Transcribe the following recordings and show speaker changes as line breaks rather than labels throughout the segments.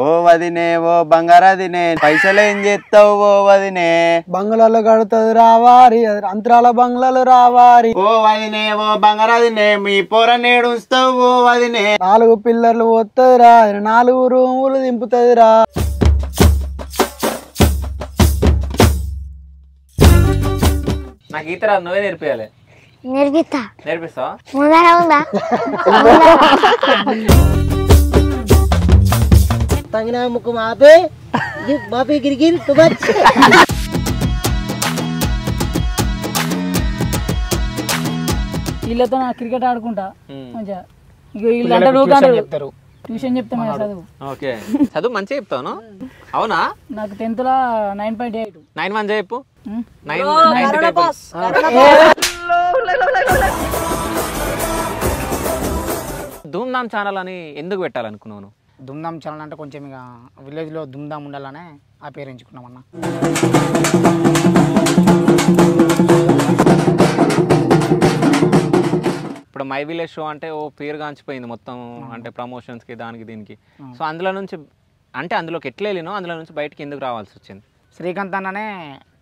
ఓ వదినే ఓ బంగారాదినే పైసలు ఏం చేస్తావు ఓ వదినే
బంగ్లాలు కడుతుంది రావారి అంతరాల బంగ్లాలు రావారి
ఓ వదినే ఓ బంగారాదినే మీ పొర నేడు ఉంచుతావు ఓ వదినే
4 పిల్లర్లు పోతుందిరా 4 రూములు దింపుతుందిరా
నాకు ఈత రాదు నువ్వే నేర్పియాలి నేర్పిస్తావా
Tangina muku mape, yuk mape gir tubat.
వీళ్ళతో క్రికెట్ ఆడుకుంటా మంచిగా వీళ్ళంతా చెప్తారు ట్యూషన్ చెప్తా చదువు.
ఓకే చదువు మంచిగా చెప్తాను. అవునా?
నాకు 10th లో 9.8.
9 1 చెప్పు. 9 ధూమ్ధామ్ ఛానల్ అని ఎందుకు పెట్టాలనుకున్నాను?
ధూమ్ధామ్ ఛానల్ అంటే కొంచెం ఇక విలేజ్లో ధూమ్ధామ్ ఉండాలనే ఆ పేరు ఎంచుకున్నాం అన్న.
ఇప్పుడు మై విలేజ్ షో అంటే ఓ పేరు గాంచిపోయింది మొత్తం, అంటే ప్రమోషన్స్కి దానికి దీనికి. సో అందులో నుంచి అంటే అందులోకి ఎట్లా వెళ్ళినో అందులో నుంచి బయటికి ఎందుకు రావాల్సి వచ్చింది?
శ్రీకాంత్ అన్ననే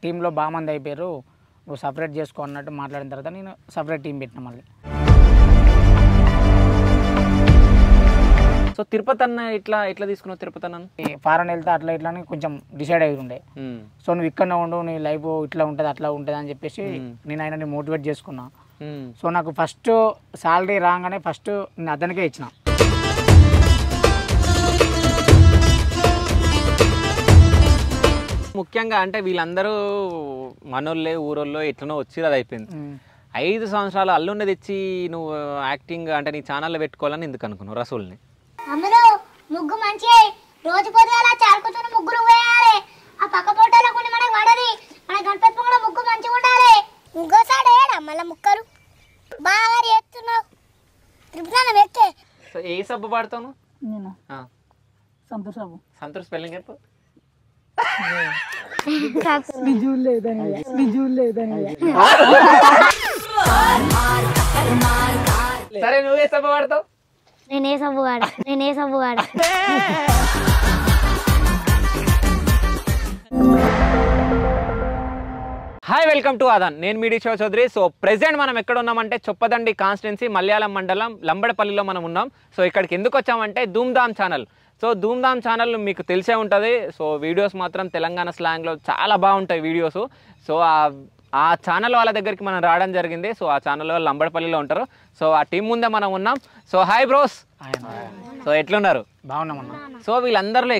టీంలో బాగా మంది అయిపోయారు, నువ్వు సపరేట్ చేసుకో అన్నట్టు మాట్లాడిన తర్వాత నేను సపరేట్ టీం పెట్టిన మళ్ళీ.
సో తిరుపతి అన్న ఎట్లా తీసుకున్నావు? తిరుపతి అన్న
ఫారెన్ వెళ్తే అట్లా ఇట్లా అని కొంచెం డిసైడ్ అయి ఉండే. సో నువ్వు ఇక్కడనే ఉండు, నీ లైఫ్ ఇట్లా ఉంటుంది అట్లా ఉంటుంది అని చెప్పేసి నేను ఆయనని మోటివేట్ చేసుకున్నా. సో నాకు ఫస్ట్ శాలరీ రాగానే ఫస్ట్ నేను అతనికే ఇచ్చిన.
ముఖ్యంగా అంటే వీళ్ళందరూ మనోళ్ళే ఊరోళ్ళో ఎట్లనో వచ్చి అది అయిపోయింది. 5 సంవత్సరాలు అల్లుండి తెచ్చి నువ్వు యాక్టింగ్ అంటే నీ ఛానల్లో పెట్టుకోవాలని ఎందుకు అనుకున్నావు రసూల్ని?
అమ్మలో ముగ్గు మంచిగా రోజు పొద్దుగాల చారుకుతున్న ముగ్గులు వేయాలి. ఆ పక్క పొట్టలో కొన్ని మనకు పడది. మన గణపతి కూడా ముగ్గు మంచిగా ఉండాలి. ఇంకోసారి మళ్ళీ ముక్కలు బాగా చేస్తున్నావు. త్రిపురానం ఎక్కే
సో ఏ సబ్బు పాడతావు?
నేను సంతోష్ బాబు.
సంతోష్ స్పెల్లింగ్ చెప్పు. సరే నువ్వే సబ్బు పాడతావు?
నేనే సబ్బుగాడ.
Hi, welcome to Aadan. నేను మీ డిషో చౌదరి. సో ప్రెసెంట్ మనం ఎక్కడ ఉన్నామంటే చొప్పదండి కాన్స్టిట్యున్సీ మలయాళం మండలం లంబడపల్లిలో మనం ఉన్నాం. సో ఇక్కడికి ఎందుకు వచ్చామంటే Dhoom Dham channel. So Dhoomdhaam channel మీకు తెలిసే ఉంటుంది. సో వీడియోస్ మాత్రం తెలంగాణ స్లాంగ్లో చాలా బాగుంటాయి వీడియోస్. సో ఆ ఛానల్ వాళ్ళ దగ్గరికి మనం రావడం జరిగింది. సో ఆ ఛానల్ వాళ్ళు లంబడపల్లిలో ఉంటారు. సో ఆ టీం ముందే మనం ఉన్నాం. So hi bros. సో ఎట్లున్నారు?
బాగున్నామన్నా.
సో వీళ్ళందరిలో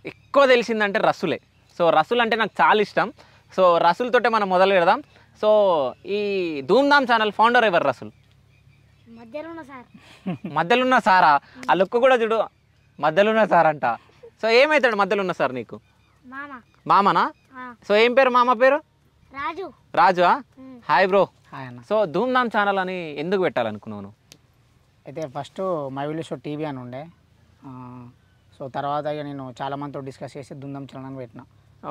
ఎక్కువ తెలిసిందంటే రసులే. సో రసుల్ అంటే నాకు చాలా ఇష్టం. సో రసుల్తోటే మనం మొదలు పెడదాం. సో ఈ ధూమ్ధామ్ ఛానల్ ఫౌండర్ ఎవరు? రసుల్ మధ్యలో ఉన్న సారా? ఆ లుక్ కూడా చూడు, మధ్యలో ఉన్న సార్ అంట. సో ఏమవుతాడు మధ్యలో ఉన్న సార్ నీకు? మామనా? సో ఏం పేరు మామ పేరు? రాజు. Hi bro.
హాయ్ అన్న.
సో ధూమ్ధామ్ ఛానల్ అని ఎందుకు పెట్టాలనుకున్నాను?
అయితే first my village show TV అని ఉండే. సో తర్వాత ఇక నేను చాలా మందితో డిస్కస్ చేసి ధూమ్ధామ్ ఛానల్ అని పెట్టిన.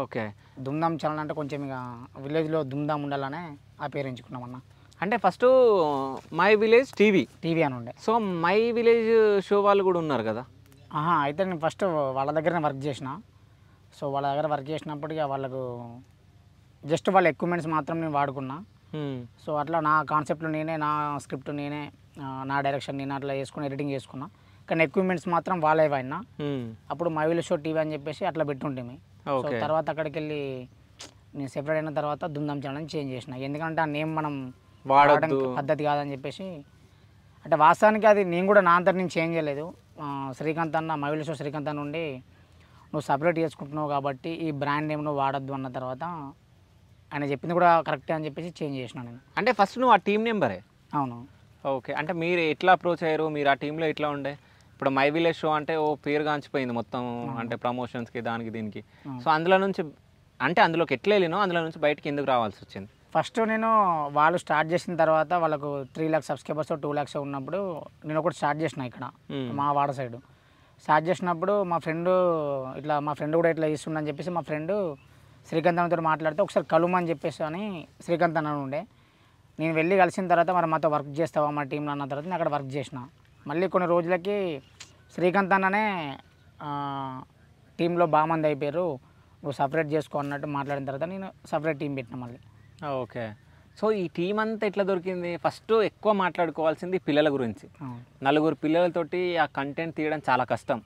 ఓకే.
ధూమ్ధామ్ ఛానల్ అంటే కొంచెం ఇక విలేజ్లో ధూమ్ధామ్ ఉండాలనే ఆ పేరు ఎంచుకున్నామన్న.
అంటే ఫస్ట్ మై విలేజ్ టీవీ
అని ఉండే.
సో మై విలేజ్ షో వాళ్ళు కూడా ఉన్నారు కదా?
అయితే నేను ఫస్ట్ వాళ్ళ దగ్గరనే వర్క్ చేసిన. సో వాళ్ళ దగ్గర వర్క్ చేసినప్పటికీ వాళ్ళకు జస్ట్ వాళ్ళ ఎక్విప్మెంట్స్ మాత్రం నేను వాడుకున్నా. సో అట్లా నా కాన్సెప్ట్లు నేనే, నా స్క్రిప్ట్ నేనే, నా డైరెక్షన్ నేను అట్లా చేసుకుని ఎడిటింగ్ చేసుకున్నా. కానీ ఎక్విప్మెంట్స్ మాత్రం వాళ్ళే వాడినా. అప్పుడు మై విలేజ్ షో టీవీ అని చెప్పేసి అట్లా పెట్టుంటే. సో తర్వాత అక్కడికి వెళ్ళి నేను సెపరేట్ అయిన తర్వాత ధూమ్ధామ్ ఛానల్ చేంజ్ చేసిన. ఎందుకంటే ఆ నేమ్ మనం వాడడం పద్ధతి కాదని చెప్పేసి. అంటే వాస్తవానికి అది నేను కూడా నా అంతటి నేను చేంజ్ చేయలేదు. శ్రీకాంత్ అన్న, మై విలేజ్ షో శ్రీకాంత్ అన్న ఉండి నువ్వు సపరేట్ చేసుకుంటున్నావు కాబట్టి ఈ బ్రాండ్ నేమ్ నువ్వు వాడద్దు అన్న తర్వాత ఆయన చెప్పింది కూడా కరెక్టే అని చెప్పేసి చేంజ్ చేసిన నేను.
అంటే ఫస్ట్ నువ్వు ఆ టీం నెంబరే?
అవును.
ఓకే. అంటే మీరు ఎట్లా అప్రోచ్ అయ్యారు? మీరు ఆ టీంలో ఎట్లా ఉండే? ఇప్పుడు మై విలేజ్ షో అంటే ఓ పేరు గాంచిపోయింది మొత్తం, అంటే ప్రమోషన్స్కి దానికి దీనికి. సో అందులో నుంచి అంటే అందులోకి ఎట్లా వెళ్ళినో అందులో నుంచి బయటికి ఎందుకు రావాల్సి వచ్చింది?
ఫస్ట్ నేను వాళ్ళు స్టార్ట్ చేసిన తర్వాత వాళ్ళకు 3 lakhs సబ్స్క్రైబర్స్ 2 lakhs ఉన్నప్పుడు నేను ఒకటి స్టార్ట్ చేసిన ఇక్కడ మా వాడ సైడ్. స్టార్ట్ చేసినప్పుడు మా ఫ్రెండ్ కూడా ఇట్లా ఇస్తుండని చెప్పేసి మా ఫ్రెండ్ శ్రీకాంత్ అన్నతో మాట్లాడితే ఒకసారి కలుమని చెప్పేసి అని శ్రీకాంత్ అన్న ఉండే. నేను వెళ్ళి కలిసిన తర్వాత మరి మాతో వర్క్ చేస్తావా మా టీంలో అన్న తర్వాత నేను అక్కడ వర్క్ చేసిన. మళ్ళీ కొన్ని రోజులకి శ్రీకాంత్ అన్ననే టీంలో బాగా మంది అయిపోయారు, నువ్వు సపరేట్ చేసుకో అన్నట్టు మాట్లాడిన తర్వాత నేను సపరేట్ టీం పెట్టిన మళ్ళీ.
ఓకే. సో ఈ టీం అంతా ఎట్లా దొరికింది? ఫస్ట్ ఎక్కువ మాట్లాడుకోవాల్సింది పిల్లల గురించి. నలుగురు పిల్లలతోటి ఆ కంటెంట్ తీయడం చాలా కష్టం.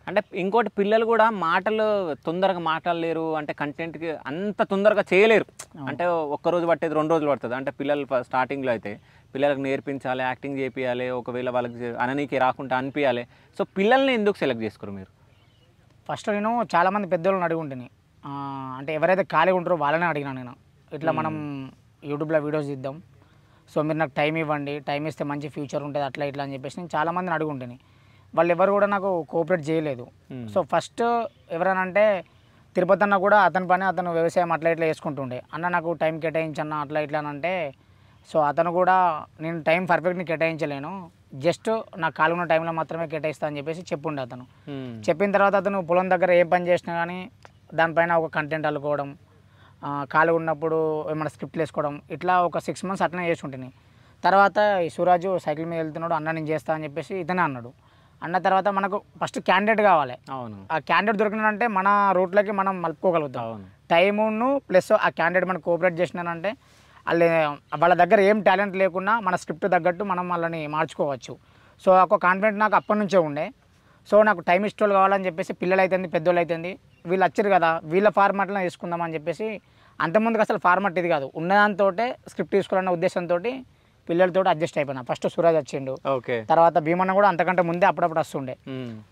అంటే ఇంకోటి పిల్లలు కూడా మాటలు తొందరగా మాట్లాడలేరు, అంటే కంటెంట్కి అంత తొందరగా చేయలేరు. అంటే ఒక్కరోజు పట్టేది 2 రోజులు పడుతుంది. అంటే పిల్లలు స్టార్టింగ్లో అయితే పిల్లలకు నేర్పించాలి, యాక్టింగ్ చేపియాలి, ఒకవేళ వాళ్ళకి అననీకి రాకుండా అనిపించాలి. సో పిల్లల్ని ఎందుకు సెలెక్ట్ చేసుకోరు మీరు?
ఫస్ట్ నేను చాలామంది పెద్దోళ్ళని అడిగి ఉంటుంది, అంటే ఎవరైతే ఖాళీగా ఉంటారో వాళ్ళనే అడిగినా నేను, ఇట్లా మనం యూట్యూబ్లో వీడియోస్ తీద్దాం, సో మీరు నాకు టైం ఇవ్వండి, టైం ఇస్తే మంచి ఫ్యూచర్ ఉంటుంది అట్లా ఇట్లా అని చెప్పేసి నేను చాలామందిని అడుగుంటుంది. వాళ్ళు ఎవరు కూడా నాకు కోఆపరేట్ చేయలేదు. సో ఫస్ట్ ఎవరైనా అంటే తిరుపతి అన్న కూడా అతని పని అతను వ్యవసాయం అట్లా ఇట్లా చేసుకుంటుండే, అన్న నాకు టైం కేటాయించన్న అట్లా ఇట్లా అని అంటే, సో అతను కూడా నేను టైం పర్ఫెక్ట్ని కేటాయించలేను, జస్ట్ నాకు ఖాళీ ఉన్న టైంలో మాత్రమే కేటాయిస్తా అని చెప్పేసి చెప్పుండే అతను. చెప్పిన తర్వాత అతను పొలం దగ్గర ఏ పని చేసినా కానీ దానిపైన ఒక కంటెంట్ అల్లుకోవడం, ఖాళీ ఉన్నప్పుడు ఏమైనా స్క్రిప్ట్లు వేసుకోవడం, ఇట్లా ఒక 6 months అట్లనే చేసి ఉంటుంది. తర్వాత ఈ సూరాజు సైకిల్ మీద వెళ్తున్నాడు, అన్న నేను చేస్తా అని చెప్పేసి ఇతనే అన్నాడు. అన్న తర్వాత మనకు ఫస్ట్ క్యాండిడేట్ కావాలి.
అవును.
ఆ క్యాండిడేట్ దొరికినాడంటే మన రూట్లోకి మనం మలుపుకోగలుగుతాం. టైమును ప్లస్ ఆ క్యాండిడేట్ మనకు కోఆపరేట్ చేసినానంటే వాళ్ళ దగ్గర ఏం టాలెంట్ లేకున్నా మన స్క్రిప్ట్ తగ్గట్టు మనం వాళ్ళని మార్చుకోవచ్చు. సో ఒక కాన్ఫిడెంట్ నాకు అప్పటి నుంచే ఉండే. సో నాకు టైం ఇష్టోళ్ళు కావాలని చెప్పేసి పిల్లలు అయితుంది పెద్దోళ్ళు అవుతుంది వీళ్ళు వచ్చారు కదా, వీళ్ళ ఫార్మాట్లో తీసుకుందామని చెప్పేసి, అంతకుముందుకు అసలు ఫార్మాట్ ఇది కాదు, ఉన్నదాంతో స్క్రిప్ట్ తీసుకోవాలన్న ఉద్దేశంతో పిల్లలతో అడ్జస్ట్ అయిపోయినా. ఫస్ట్ సూరజ్ వచ్చిండు, తర్వాత భీమన్న కూడా అంతకంటే ముందే అప్పుడప్పుడు వస్తుండే,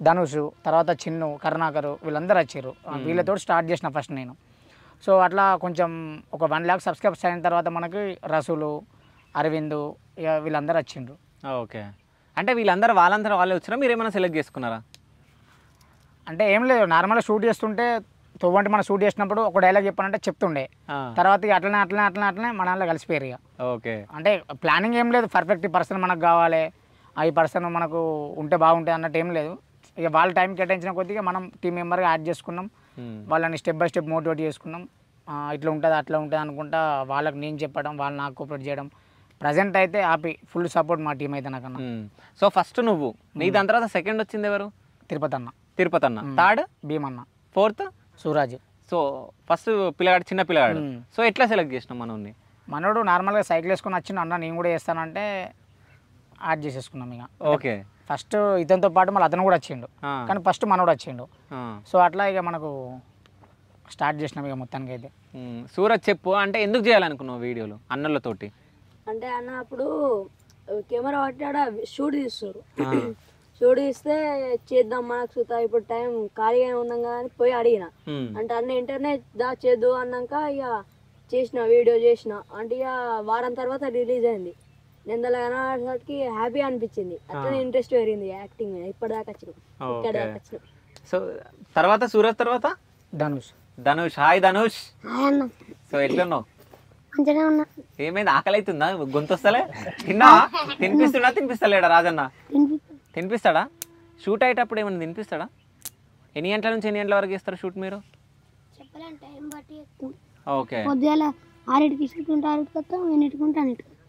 ధనుష్, తర్వాత చిన్ను, కరుణాకరు, వీళ్ళందరూ వచ్చారు. వీళ్ళతో స్టార్ట్ చేసిన ఫస్ట్ నేను. సో అట్లా కొంచెం ఒక 1 lakh సబ్స్క్రైబర్స్ అయిన తర్వాత మనకి రసూలు, అరవింద్, ఇక వీళ్ళందరూ వచ్చిండ్రు.
ఓకే. అంటే వీళ్ళందరూ వాళ్ళే వచ్చినా మీరు ఏమైనా సెలెక్ట్ చేసుకున్నారా?
అంటే ఏం లేదు, నార్మల్గా షూట్ చేస్తుంటే తొవ్వంటి మనం షూట్ చేసినప్పుడు ఒక డైలాగ్ చెప్పానంటే చెప్తుండే, తర్వాత ఇక అట్లనే మన దాంట్లో కలిసిపోయారు ఇక.
ఓకే.
అంటే ప్లానింగ్ ఏం లేదు, పర్ఫెక్ట్ పర్సన్ మనకు కావాలి, ఈ పర్సన్ మనకు ఉంటే బాగుంటుంది అన్నట్టు ఏం లేదు. ఇక వాళ్ళ టైం కేటాయించిన కొద్దిగా మనం టీం మెంబర్గా యాడ్ చేసుకున్నాం, వాళ్ళని స్టెప్ బై స్టెప్ మోటివేట్ చేసుకున్నాం. ఇట్లా ఉంటుంది అట్లా ఉంటుంది అనుకుంటా వాళ్ళకి నేను చెప్పడం, వాళ్ళు నాకు కోఆపరేట్ చేయడం. ప్రజెంట్ అయితే హ్యాపీ, ఫుల్ సపోర్ట్ మా టీం అయితే నాకన్నా.
సో ఫస్ట్ నువ్వు, నీ దాని తర్వాత సెకండ్ వచ్చింది ఎవరు?
తిరుపతి అన్న.
Third
Bhimanna,
fourth
Suraj.
So first పిల్లగాడు, చిన్న పిల్లగాడు. సో ఎట్లా సెలెక్ట్ చేసినాం మనోని?
మనోడు నార్మల్గా సైకిల్ వేసుకొని వచ్చిన, అన్న నేను కూడా చేస్తానంటే యాడ్ చేసేసుకున్నాం ఇక.
ఓకే.
ఫస్ట్ ఇతనితో పాటు మళ్ళీ అతను కూడా వచ్చిండు, కానీ ఫస్ట్ మనోడు వచ్చిండు. సో అట్లా ఇక మనకు స్టార్ట్ చేసినాం ఇక మొత్తానికి అయితే.
సూరజ్ చెప్పు, అంటే ఎందుకు చేయాలనుకున్నావు వీడియోలు అన్నలతోటి?
అంటే అన్న అప్పుడు కెమెరా పట్టాడ షూట్ తీస్తారు, షూట్ తీస్తే చేద్దాం మనకు సుతా, ఇప్పుడు టైం ఖాళీగా ఉన్నాం కానీ పోయి అడిగిన, అంటే అన్న ఇంటర్నెట్ చేద్దు అన్నాక ఇక చేసిన వీడియో చేసిన. అంటే ఇక వారం తర్వాత రిలీజ్ అయింది. నేను దాని కనబడేసరికి హ్యాపీ అనిపించింది, అట్లనే ఇంట్రెస్ట్ పెరిగింది యాక్టింగ్ మీద. ఇప్పటిదాకా వచ్చినాం, ఇక్కడ దాకా వచ్చినాం. సో
తర్వాత సూరజ్ తర్వాత
ధనుష్.
హాయ్ ధనుష్. సో ఎట్లున్నావు? ఏమైంది, ఆకలి అవుతుందా? గొంతు వస్తలే? తినిపిస్తలేడా రాజన్న? తినిపిస్తాడా? షూట్ అయ్యేటప్పుడు ఏమన్నా తినిపిస్తాడా? ఎన్ని గంటల నుంచి ఎన్ని గంటల వరకు చేస్తారు షూట్ మీరు? ఓకే.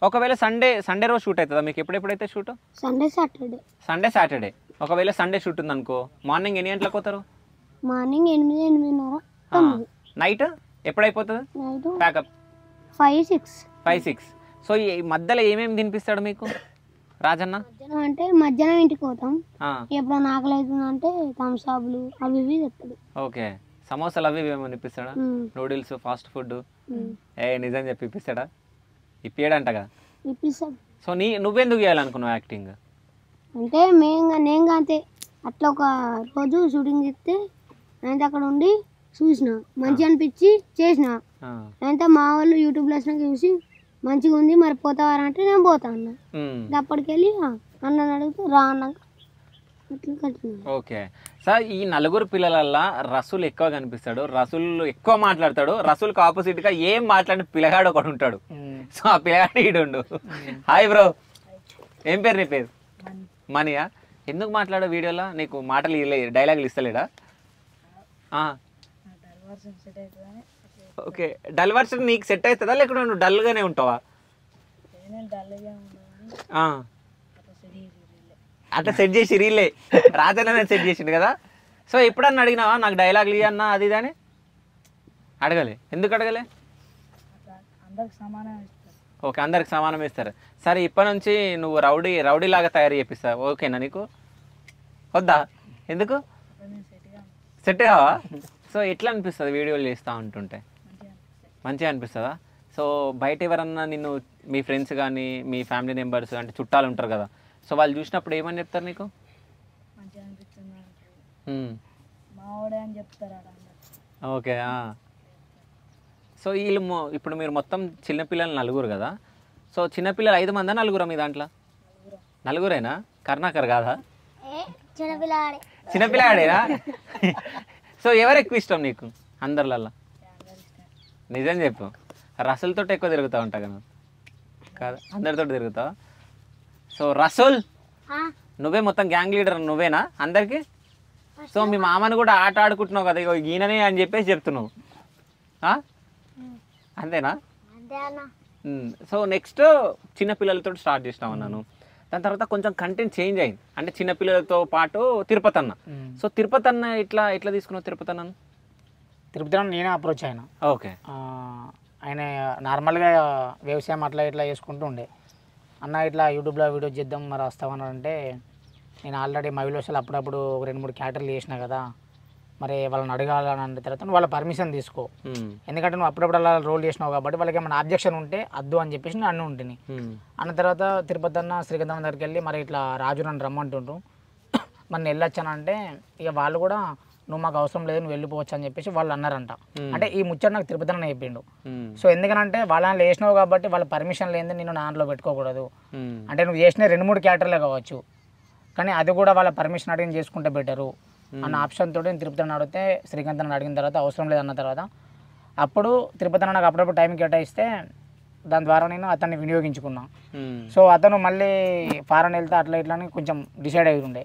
ఒకవేళ సండే రోజు షూట్ అవుతుందా మీకు? ఎప్పుడెప్పుడైతే షూట్? Sunday Saturday. ఒకవేళ సండే షూట్ ఉంది అనుకో, మార్నింగ్ ఎన్ని గంటలకు పోతారు?
మార్నింగ్ 8-8:30.
నైట్ ఎప్పుడైపోతుంది ప్యాకప్? 5-6. సో ఈ మధ్యలో ఏమేమి తినిపిస్తాడు మీకు రాజన్న?
అంటే మధ్యాహ్నం ఇంటికి పోతాం, ఎప్పుడైనా ఆకలి అవుతుంది అంటే థమ్స్అప్లు అవి ఇవి చెప్తాడు.
ఓకే. సమోసాలు అవి ఇవి ఏమో ఇప్పిస్తాడా? Noodles, fast food? నిజం చెప్పి ఇప్పిస్తాడా? ఇప్పియడంటగా.
ఇప్పిస్తాడు.
సో నువ్వెందుకు చేయాలనుకున్నావు యాక్టింగ్?
అంటే నేను అంతే, అట్లా ఒక రోజు షూటింగ్ చేస్తే అయితే అక్కడ ఉండి చూసిన, మంచిగా అనిపించి చేసిన. అయితే మా వాళ్ళు యూట్యూబ్లో చూసి మంచిగా ఉంది మరి పోతావారా అంటే నేను పోతా అన్న. అప్పటికెళ్ళి అన్న అడిగితే రా అన్నాక.
ఓకే సార్, ఈ నలుగురు పిల్లలల్లా రసూల్ ఎక్కువ కనిపిస్తాడు, రసూల్ ఎక్కువ మాట్లాడతాడు, రసూల్కి ఆపోజిట్ గా ఏం మాట్లాడిన పిల్లగాడు ఒకడు ఉంటాడు. సో ఆ పిల్లగాడు ఈడుండు. హాయ్ బ్రో, ఏం పేరు నీ పేరు? మనీయా? ఎందుకు మాట్లాడో వీడియోలో? నీకు మాటలు డైలాగులు ఇస్తలేడా? ఓకే. డల్ వర్షన్ నీకు సెట్ అవుతుందా లేకుంటే నువ్వు డల్గానే ఉంటావా? అట్లా సెట్ చేసి రీలే రాజన్న సెట్ చేసిండు కదా. సో ఎప్పుడన్నా అడిగినావా నాకు డైలాగ్ లీ అన్నా అది ఇది అని? అడగలే. ఎందుకు అడగలే?
అందరికి సమానం ఇస్తారు.
ఓకే, అందరికి సమానం ఇస్తారు. సరే ఇప్పటి నుంచి నువ్వు రౌడీ లాగా తయారు చేపిస్తావు, ఓకేనా నీకు? వద్దా? ఎందుకు? సెట్ కావా? సో ఎట్లా అనిపిస్తుంది వీడియోలు చేస్తూ ఉంటుంటే? మంచిగా అనిపిస్తుందా? సో బయట ఎవరన్నా నిన్ను మీ ఫ్రెండ్స్ కానీ మీ ఫ్యామిలీ మెంబర్స్ అంటే చుట్టాలు ఉంటారు కదా, సో వాళ్ళు చూసినప్పుడు ఏమని చెప్తారు నీకు?
మంచిగా అనిపిస్తుంది మావాడే అని చెప్తారు ఆడ అందరు.
ఓకే. సో వీళ్ళు ఇప్పుడు మీరు మొత్తం చిన్నపిల్లలు 4 కదా, సో చిన్నపిల్లలు 5 మందా 4 మీ దాంట్లో? 4రేనా? కర్ణాకర్ కాదా? చిన్నపిల్లాడేనా? సో ఎవరు ఎక్కువ ఇష్టం నీకు అందరిలల్లా? నిజం చెప్పు. రసూల్తో ఎక్కువ తిరుగుతూ ఉంటా కదా? కాదా, అందరితో తిరుగుతావా? సో రసూల్ నువ్వే మొత్తం గ్యాంగ్ లీడర్ నువ్వేనా అందరికి? సో మీ మామని కూడా ఆట ఆడుకుంటున్నావు కదా, ఇగో ఈయననే అని చెప్పేసి చెప్తున్నావు, అంతేనా? సో నెక్స్ట్ చిన్నపిల్లలతో స్టార్ట్ చేసినావు అన్నాను, దాని తర్వాత కొంచెం కంటెంట్ చేంజ్ అయింది, అంటే చిన్నపిల్లలతో పాటు తిరుపతి అన్న. సో తిరుపతి అన్న ఎట్లా తీసుకున్నావు తిరుపతి అన్నను?
తిరుపతి అన్న నేనే అప్రోచ్ అయినా.
ఓకే.
ఆయన నార్మల్గా వ్యవసాయం అట్లా ఇట్లా చేసుకుంటూ ఉండే. అన్న ఇట్లా యూట్యూబ్లో వీడియో చేద్దాం మరి వస్తామన్నారంటే, నేను ఆల్రెడీ మా విలోసాలు అప్పుడప్పుడు 2-3 క్యాటర్లు చేసినా కదా, మరి వాళ్ళని అడగాలని అన్న తర్వాత నువ్వు వాళ్ళ పర్మిషన్ తీసుకో, ఎందుకంటే నువ్వు అప్పుడప్పుడు అలా రోల్ చేసినావు కాబట్టి వాళ్ళకి ఏమైనా అబ్జెక్షన్ ఉంటే అద్దు అని చెప్పేసి నేను అన్నీ ఉంటుంది. అన్న తర్వాత తిరుపతి అన్న శ్రీకాంత్ దగ్గరికి వెళ్ళి మరి ఇట్లా రాజు నన్ను రమ్మంటుండ్రు మరి నేను వెళ్ళొచ్చానంటే, ఇక వాళ్ళు కూడా నువ్వు మాకు అవసరం లేదు నువ్వు వెళ్ళిపోవచ్చు అని చెప్పేసి వాళ్ళు అన్నారంట. అంటే ఈ ముచ్చట నాకు తిరుపతి అన్న చెప్పిండు. సో ఎందుకనంటే వాళ్ళని వేసినావు కాబట్టి వాళ్ళ పర్మిషన్ లేని నేను దాంట్లో పెట్టుకోకూడదు, అంటే నువ్వు చేసిన 2-3 క్యాటర్లే కావచ్చు కానీ అది కూడా వాళ్ళ పర్మిషన్ అడిగి చేసుకుంటే బెటరు అన్న ఆప్షన్ తోటి నేను తిరుపతి అన్న అడిగితే, శ్రీకాంత్ అన్న అడిగిన తర్వాత అవసరం లేదన్న తర్వాత అప్పుడు తిరుపతి అన్న నాకు అప్పుడప్పుడు టైం కేటాయిస్తే దాని ద్వారా నేను అతన్ని వినియోగించుకున్నా. సో అతను మళ్ళీ ఫారెన్ వెళ్తే అట్లా ఇట్లా అని కొంచెం డిసైడ్ అయి ఉండే.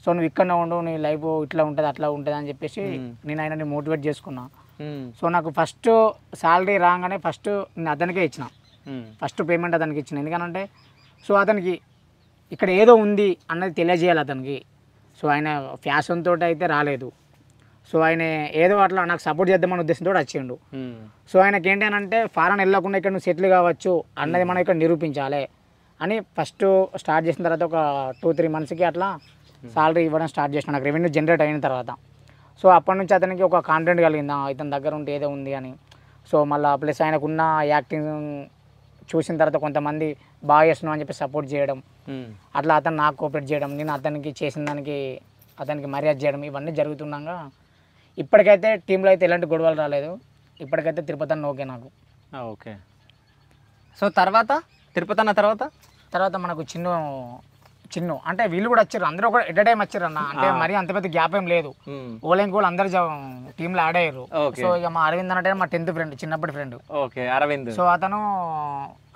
సో నువ్వు ఇక్కడనే ఉండు, నీ లైఫ్ ఇట్లా ఉంటుంది అట్లా ఉంటుంది అని చెప్పేసి నేను ఆయనని మోటివేట్ చేసుకున్నా. సో నాకు ఫస్ట్ శాలరీ రాగానే ఫస్ట్ నేను అతనికే ఇచ్చిన, ఫస్ట్ పేమెంట్ అతనికి ఇచ్చిన. ఎందుకనంటే సో అతనికి ఇక్కడ ఏదో ఉంది అన్నది తెలియజేయాలి అతనికి. సో ఆయన ఫ్యాషన్ తోటి అయితే రాలేదు, సో ఆయన ఏదో అట్లా నాకు సపోర్ట్ చేద్దామని ఉద్దేశంతో వచ్చిండు. సో ఆయనకి ఏంటంటే ఫారెన్ వెళ్ళకుండా ఇక్కడ నువ్వు సెటిల్ కావచ్చు అన్నది మనం ఇక్కడ నిరూపించాలి అని ఫస్ట్ స్టార్ట్ చేసిన తర్వాత ఒక 2-3 మంత్స్కి అట్లా సాలరీ ఇవ్వడం స్టార్ట్ చేసిన, నాకు రెవెన్యూ జనరేట్ అయిన తర్వాత. సో అప్పటి నుంచి అతనికి ఒక కాన్ఫిడెంట్ కలిగిందా ఇతని దగ్గర ఉంటే ఏదో ఉంది అని. సో మళ్ళీ ప్లస్ ఆయనకున్న యాక్టింగ్ చూసిన తర్వాత కొంతమంది బాగా చేస్తున్నావు అని చెప్పి సపోర్ట్ చేయడం, అట్లా అతను నాకు కోఆపరేట్ చేయడం, నేను అతనికి చేసిన దానికి అతనికి మర్యాద చేయడం, ఇవన్నీ జరుగుతున్నాగా ఇప్పటికైతే టీంలో అయితే ఎలాంటి గొడవలు రాలేదు. ఇప్పటికైతే తిరుపతి అన్న ఓకే నాకు.
ఓకే. సో తర్వాత తిరుపతి అన్న తర్వాత
మనకు చిన్ను అంటే వీళ్ళు కూడా వచ్చారు, అందరూ కూడా ఎట్ టైం వచ్చారు అన్న. అంటే మరీ అంత పెద్ద గ్యాప్ ఏం లేదు, ఓలెంకోలు అందరు టీంలో ఆడ్ అయ్యారు. సో ఇక మా అరవింద్ అంటే మా 10th ఫ్రెండ్, చిన్నప్పటి ఫ్రెండ్.
ఓకే, అరవింద్.
సో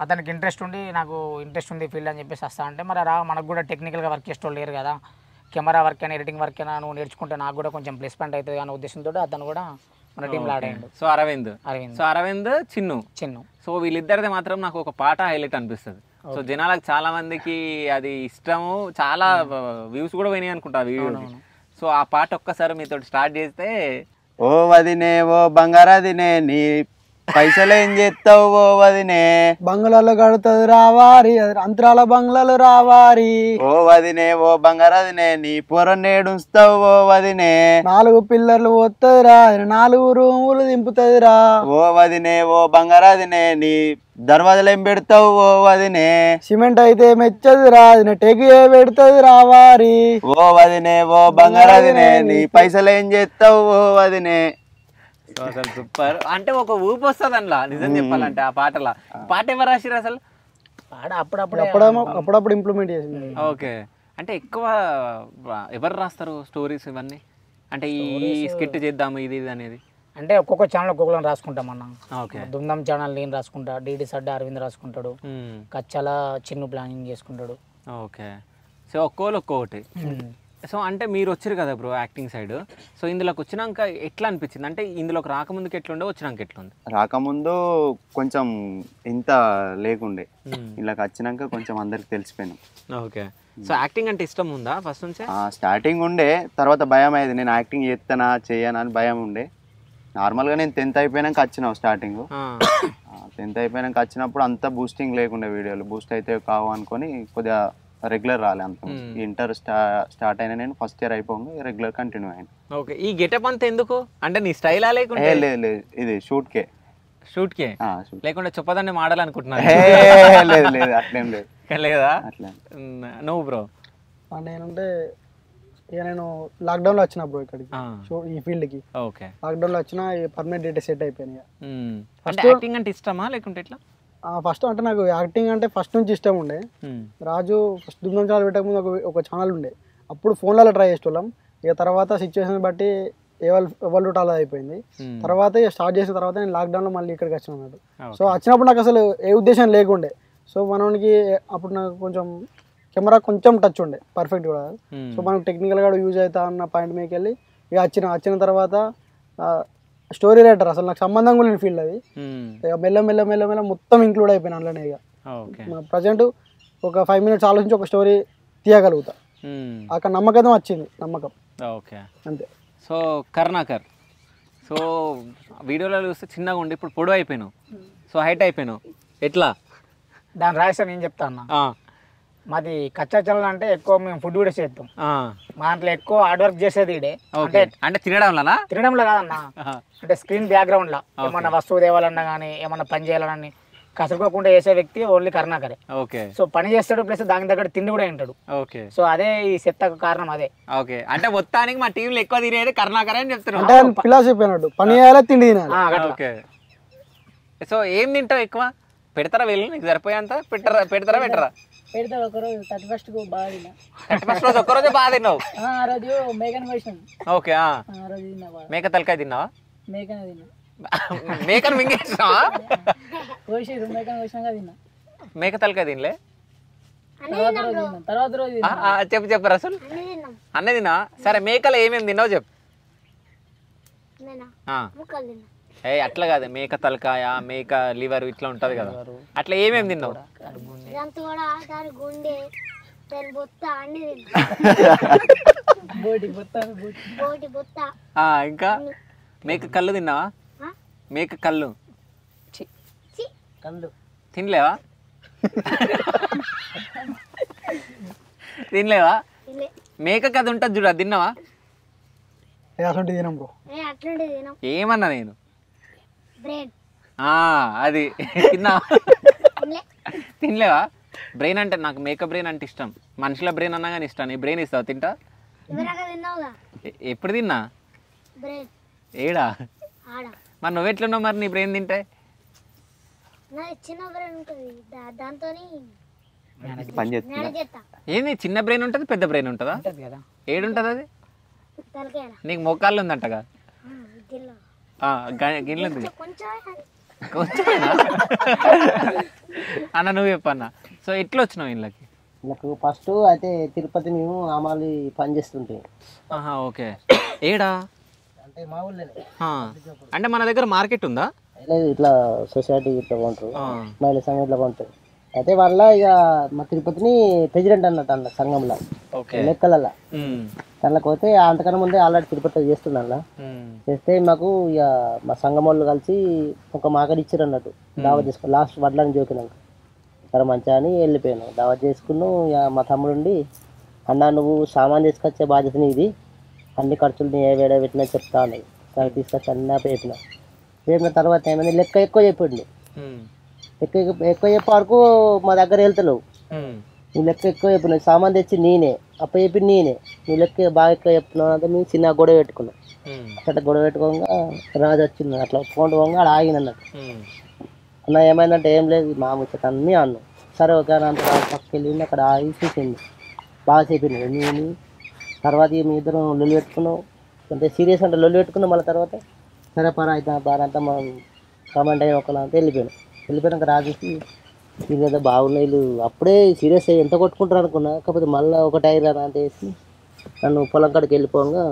అతనికి ఇంట్రెస్ట్ ఉండి నాకు ఇంట్రెస్ట్ ఉంది ఫీల్డ్ అని చెప్పేసి వస్తా అంటే, మరి మనకు కూడా టెక్నికల్గా వర్క్ చేసేవాళ్ళు లేరు కదా, కెమెరా వర్క్ అయినా ఎడిటింగ్ వర్క్ అయినా నువ్వు నేర్చుకుంటే నాకు కూడా కొంచెం ప్లస్ పాయింట్ అవుతుంది అనే ఉద్దేశంతో అతను కూడా మన టీంలో ఆడ్ అయ్యాడు.
సో అరవింద్ చిన్ను. సో వీళ్ళిద్దరిది మాత్రం నాకు ఒక పాట హైలైట్ అనిపిస్తుంది. సో జనాలకు చాలా మందికి అది ఇష్టము, చాలా వ్యూస్ కూడా పోయినాయి అనుకుంటా వీడియోకి. సో ఆ పాట ఒక్కసారి మీతో స్టార్ట్ చేస్తే.
ఓ వదినే ఓ బంగారాదినే నీ పైసలు ఏం చేస్తావు ఓ వదినే,
బంగ్లాలు కడుతుంది రావారి అంతరాల బంగ్లాలు రావారి.
ఓ వదినే ఓ బంగారాదినే నీ పొరన్నేడుస్తావు ఓ వదినే,
4 పిల్లర్లు పోతుందిరా 4 రూములు దింపుతుందిరా.
ఓ వదినే ఓ బంగారాదినే నీ దర్వాజలు ఏం పెడతావు ఓ వదినే,
సిమెంట్ అయితే మెచ్చదురా టెగు ఏ పెడుతుంది రావారి.
ఓ వదినే ఓ బంగారాదినే నీ పైసలు ఏం చేస్తావు ఓ వదినే.
అసలు సూపర్, అంటే ఒక ఊపు వస్తుంది అందులో నిజం చెప్పాలంటే. ఆ పాటలా పాట ఎవరు రాసిరు అసలు?
పాట అప్పుడప్పుడు
ఇంప్లిమెంట్ చేసింది.
ఓకే, అంటే ఎక్కువ ఎవరు రాస్తారు స్టోరీస్ ఇవన్నీ? అంటే ఈ స్కిట్ చేద్దాము ఇది అనేది
అంటే ఒక్కొక్క ఛానల్ ఒక్కొక్కరు రాసుకుంటాం అన్న.
ఓకే,
దుమ్దమ్ ఛానల్ నేను రాసుకుంటా, డిడి సడ్డా అరవింద్ రాసుకుంటాడు, కచ్చల చిన్ను ప్లానింగ్ చేసుకుంటాడు.
ఓకే. సో ఒక్కోళ్ళు ఒక్కొక్కటి. సో అంటే మీరు వచ్చారు కదా బ్రో యాక్టింగ్ సైడ్, సో ఇందులోకి వచ్చినాక ఎట్లా అనిపించింది? అంటే ఇందులోకి రాకముందుకు ఎట్లుండే, వచ్చినాక ఎట్లుంది?
రాకముందు కొంచెం ఇంత లేకుండే, ఇలాగ వచ్చినాక కొంచెం అందరికి తెలిసిపోయినాం.
ఓకే. సో యాక్టింగ్ అంటే ఇష్టం ఉందా ఫస్ట్ నుంచే?
స్టార్టింగ్ ఉండే, తర్వాత భయం అయ్యేది, నేను యాక్టింగ్ చేస్తానా చేయనా అని భయం ఉండే. నార్మల్గా నేను 10th అయిపోయినాక వచ్చినావు స్టార్టింగ్. 10th అయిపోయినాక వచ్చినప్పుడు అంతా బూస్టింగ్ లేకుండే, వీడియోలు బూస్ట్ అయితే కావు అనుకొని కొద్దిగా రెగ్యులర్ రాలే అంత. ఇంటర్ స్టార్ట్ అయినా నేను ఫస్ట్ ఇయర్ అయిపోగా రెగ్యులర్ కంటిన్యూ అయ్యాను.
ఓకే. ఈ గెటప్ అంతా ఎందుకు? అంటే నీ స్టైలా లేకుంటే?
లేదు ఇది షూట్కే
లేకుంటే చెప్పదాన్ని మాడాలనుకుంటున్నా?
లేదు లేదు అట్లేం లేదు.
లేదా?
అట్లా
నువ్వు బ్రో?
అంటే ఏంటంటే ఇక నేను లాక్డౌన్లో వచ్చిన బ్రో ఇక్కడికి ఈ ఫీల్డ్కి.
ఓకే.
లాక్డౌన్లో వచ్చిన పర్మనెంట్ డేట్ సెట్ అయిపోయింది.
అంటే యాక్టింగ్ అంటే ఇష్టమా లేకుంటే ఎట్లా?
ఫస్ట్ అంటే నాకు యాక్టింగ్ అంటే ఫస్ట్ నుంచి ఇష్టం ఉండే. రాజు ఫస్ట్ దుమ్దం ఛానల్ పెట్టకముందు ఒక ఛానల్ ఉండే, అప్పుడు ఫోన్లలో ట్రై చేసేవాళ్ళం. ఇక తర్వాత సిచ్యువేషన్ బట్టి ఎవరు రూట్ అలా అయిపోయింది. తర్వాత స్టార్ట్ చేసిన తర్వాత నేను లాక్డౌన్లో మళ్ళీ ఇక్కడికి వచ్చిన అన్నట్టు. సో వచ్చినప్పుడు నాకు అసలు ఏ ఉద్దేశం లేకుండే. సో మనకి అప్పుడు నాకు కొంచెం కెమెరా కొంచెం టచ్ ఉండే, పర్ఫెక్ట్ కూడా. సో మనకు టెక్నికల్గా యూజ్ అవుతా అన్న పాయింట్ మీదకి వెళ్ళి ఇక వచ్చిన తర్వాత స్టోరీ రైటర్ అసలు నాకు సంబంధం కూడా లేని ఫీల్డ్ అది. ఇక మెల్ల మొత్తం ఇంక్లూడ్ అయిపోయినా అందులోనే. ఇక ప్రజెంట్ ఒక 5 minutes ఆలోచించి ఒక స్టోరీ తీయగలుగుతా. అక్కడ నమ్మకం వచ్చింది, నమ్మకం.
ఓకే,
అంతే.
సో కరుణాకర్, సో వీడియోలో చూస్తే చిన్నగా ఉండి ఇప్పుడు పొడవు అయిపోయినావు, సో హైట్ అయిపోయినావు, ఎట్లా?
దాని రాజేష్ నేను చెప్తా అన్న. మాది కచ్చా ఛానల్ అంటే ఎక్కువ మేము ఫుడ్ కూడా చేస్తాం. మా దాంట్లో ఎక్కువ హార్డ్ వర్క్ చేసేది ఇడే.
అంటే తినడంలో
కాదన్నా, అంటే స్క్రీన్ బ్యాక్గ్రౌండ్ లా ఏమన్నా వస్తువు తేవాలన్నా కానీ ఏమన్నా పని చేయాలని కసురుకోకుండా చేసే వ్యక్తి ఓన్లీ కరుణాకరే.
ఓకే.
సో పని చేస్తాడు, ప్లస్ దాని దగ్గర తిండి కూడా తింటాడు.
ఓకే.
సో అదే ఈ సెత్తకు కారణం అదే.
ఓకే. అంటే మొత్తానికి మా టీంలో ఎక్కువ తినేది కరుణాకరే అని చెప్తున్నాను.
అంటే ఫిలాసఫీ అన్నట్టు, పని చేయాలి తిండి తినాలి.
ఓకే. సో ఏం తింటావు ఎక్కువ? పెడతారా వీళ్ళు నీకు సరిపోయేంత? పెడతారా పెట్టరా?
పెడతాడు. ఒకరోజు 31st బాగా తిన్నా.
31st రోజు ఒక్కరోజే బాగా తిన్నావు?
ఆ రోజు మేకను కోసినాం.
ఓకే.
ఆ రోజు తిన్నా.
మేక తలకాయ తిన్నావా?
మేకనే తిన్నా.
మేకను మింగేసినావా?
కోసిరు, మేకను కోసినాక తిన్నా.
మేక తలకాయ తినలే?
తర్వాత రోజు
చెప్పు అసలు. అన్నీ తిన్నా. సరే, మేకలు ఏమేమి తిన్నావు చెప్పు. అట్లా కాదు, మేక తలకాయ, మేక లివర్ ఇట్లా ఉంటది కదా, అట్లా ఏమేమి తిన్నావు? ఇంకా మేక కళ్ళు తిన్నావా? మేక కళ్ళు తినలేవా? తినలేవా? మేక కథ ఉంటుంది చూడు, అది తిన్నావా? ఏమన్నా నేను అది తిన్నావా? తినలేవా? బ్రెయిన్ అంటే నాకు మేక బ్రెయిన్ అంటే ఇష్టం. మనుషుల బ్రెయిన్ అన్నా కానీ ఇష్టం. నీ బ్రెయిన్ ఇస్తావు? తింటా. ఎప్పుడు తిన్నా? ఏడా? మరి నువ్వెట్లున్నావు మరి నీ బ్రెయిన్ తింటే? ఏంది చిన్న బ్రెయిన్ ఉంటుంది, పెద్ద బ్రెయిన్ ఉంటుందా? ఏడుంటుంది అది? నీకు మోకాళ్ళు ఉందంటగా? గిన్నెలు ఉంది కొంచెమేనా? అన్న నువ్వు చెప్పన్నా. సో ఎట్లా వచ్చినావు ఇళ్ళకి?
నాకు ఫస్ట్ అయితే తిరుపతి మేము అమ్మాలి పని చేస్తుంటే.
ఓకే. ఏడా?
అంటే మా ఊళ్ళోనే.
అంటే మన దగ్గర మార్కెట్ ఉందా?
లేదు, ఇట్లా సొసైటీ ఇట్లా కొంటారు, మహిళా సంఘం ఇట్లా కొంటారు. అయితే వాళ్ళ ఇక మా తిరుపతిని ప్రెసిడెంట్ అన్నట్టు అన్న సంఘంలో లెక్కలల్లా. దాంట్లోకి పోతే అంతకన్నా ముందే ఆల్రెడీ తిరుపతిలో చేస్తుండల్లా. చేస్తే మాకు ఇక మా సంఘం వాళ్ళు కలిసి ఒక మాకడి ఇచ్చారు అన్నట్టు, దావత్ చేసుకుని లాస్ట్ వడ్లని జోకినాక సరే మంచిగా అని వెళ్ళిపోయాను. దావత్ చేసుకున్నాను. ఇక మా తమ్ముడుండి, అన్న నువ్వు సామాన్ తీసుకొచ్చే బాధ్యత నీది, అన్ని ఖర్చులు నీ వేడ పెట్టినా చెప్తా అన్నది. సరే తీసుకొచ్చి అన్నీ పేపిన తర్వాత ఏమైంది, లెక్క ఎక్కువ చెప్పిండు. ఎక్కువ చెప్పే వరకు మా దగ్గర వెళ్తలేవు. నువ్వు లెక్క ఎక్కువ చెప్పినావు, సామాన్ తెచ్చి నేనే అప్ప చెప్పి నేనే, నువ్వు లెక్క బాగా ఎక్కువ చెప్తున్నావు అంటే మేము చిన్న గొడవ పెట్టుకున్నాం. అట్లా గొడవ పెట్టుకోగా రాజు వచ్చింది, అట్లా ఫోన్ పోగా ఆడ ఆగిన అన్నట్టు. అన్న ఏమైందంటే ఏం లేదు, మా ముచ్చట అన్నీ అన్నాం. సరే ఓకే అంత పక్కకి వెళ్ళింది, అక్కడ ఆగి చూసింది, బాగా చెప్పింది నేను. తర్వాత మీ ఇద్దరం లొల్లి పెట్టుకున్నాం, అంటే సీరియస్ అంటే లొల్లి పెట్టుకున్నాం. మళ్ళీ తర్వాత సరే పరా అయితే బారంతా మనం కమెంట్ అయిన ఒకలా అంతా వెళ్ళిపోయినాక రాజుకి ఇది ఏదో బాగున్నాయి, వీళ్ళు అప్పుడే సీరియస్ అయ్యి ఎంత కొట్టుకుంటారు అనుకున్నా. కాకపోతే మళ్ళీ ఒక టైర్ అంత వేసి నన్ను పొలం కాడికి వెళ్ళిపోగా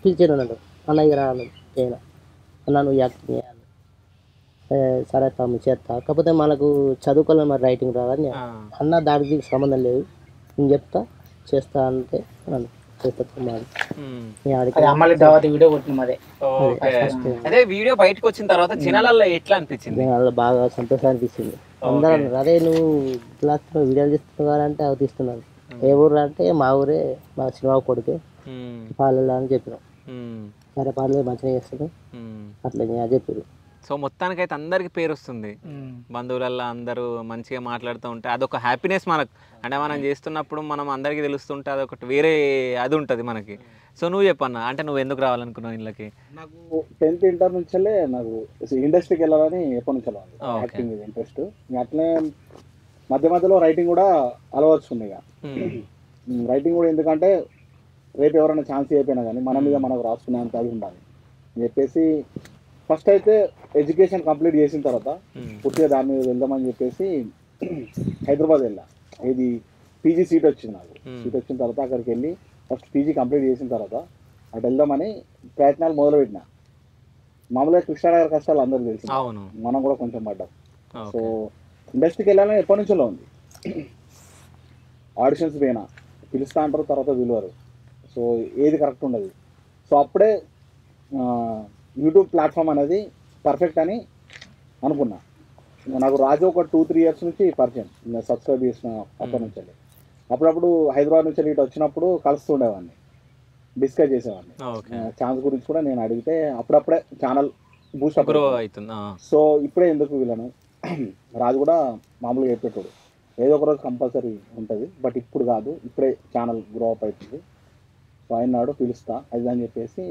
పిలిచాను అన్నాడు, అన్నయ్య రా అన్నాడు, చేయను అన్న నువ్వు యాక్టింగ్ చేయాలి. సరే తమ్ముడు చేస్తా, కాకపోతే మనకు చదువుకోవాలి మరి రైటింగ్ రాదని అన్న, దానికి సంబంధం లేదు నేను చెప్తా చేస్తా అంటే అన్నాను.
అదే వీడియో బయటకు వచ్చిన తర్వాత జనాలలో ఎట్లా అనిపించింది?
బాగా సంతోషం అనిపించింది. అందరూ అన్నారు అదే నువ్వు ఇట్లా వీడియోలు తీస్తున్నావు అంటే అవి తీస్తున్నాను. ఏ ఊరు అంటే మా ఊరే, మా సినిమా కొడుకు పాలలో అని చెప్పినాం. సరే పాలు మంచిగా చేస్తాను అట్లా చెప్పారు.
సో మొత్తానికైతే అందరికి పేరు వస్తుంది, బంధువులల్లో అందరూ మంచిగా మాట్లాడుతూ ఉంటే అదొక హ్యాపీనెస్ మనకు. అంటే మనం చేస్తున్నప్పుడు మనం అందరికీ తెలుస్తుంటే అదొకటి వేరే అది ఉంటుంది మనకి. సో నువ్వు చెప్పన్నా, అంటే నువ్వు ఎందుకు రావాలనుకున్నావు ఇళ్ళకి?
నాకు 10th ఇంటర్ నుంచే నాకు ఇండస్ట్రీకి వెళ్ళాలని ఎప్పటి నుంచి యాక్టింగ్ మీద ఇంట్రెస్ట్. అట్లనే మధ్య మధ్యలో రైటింగ్ కూడా అలవర్చుకుంది. ఇక రైటింగ్ కూడా ఎందుకంటే రేపు ఎవరైనా ఛాన్స్ అయిపోయినా కానీ మన మీద మనకు రాసుకునేంత అది ఉండాలి అని చెప్పేసి ఫస్ట్ అయితే ఎడ్యుకేషన్ కంప్లీట్ చేసిన తర్వాత పూర్తిగా దాని మీద వెళ్దామని చెప్పేసి హైదరాబాద్ వెళ్ళా. ఇది పీజీ సీట్ వచ్చింది నాకు. సీట్ వచ్చిన తర్వాత అక్కడికి వెళ్ళి ఫస్ట్ పీజీ కంప్లీట్ చేసిన తర్వాత అటు వెళ్దామని ప్రయత్నాలు మొదలుపెట్టిన. మామూలుగా కృష్ణానగర్ కష్టాలు అందరూ తెలుసు, మనం కూడా కొంచెం పడ్డాం. సో ఇండస్ట్రీకి వెళ్ళాలని ఎప్పటి నుంచో ఉంది. ఆడిషన్స్ పోయినా పిలుస్తా అంటారు, తర్వాత పిలువరు. సో ఏది కరెక్ట్ ఉండదు. సో అప్పుడే యూట్యూబ్ ప్లాట్ఫామ్ అనేది పర్ఫెక్ట్ అని అనుకున్నా. నాకు రాజు ఒక 2-3 ఇయర్స్ నుంచి పరిచయం, నేను సబ్స్క్రైబ్ చేసిన అప్పటి నుంచి. అప్పుడప్పుడు హైదరాబాద్ నుంచి ఇటు వచ్చినప్పుడు కలుస్తుండేవాడిని, డిస్కస్ చేసేవాడిని. ఛాన్స్ గురించి కూడా నేను అడిగితే అప్పుడప్పుడే ఛానల్ బూస్ట్ అప్ అవుతుంది. సో ఇప్పుడే ఎందుకు వీళ్ళను రాజు కూడా మామూలుగా చెప్పేటోడు, ఏదో ఒక రోజు కంపల్సరీ ఉంటుంది, బట్ ఇప్పుడు కాదు, ఇప్పుడే ఛానల్ గ్రో అప్ అవుతుంది. సో అయినాడు పిలుస్తా అది అని చెప్పేసి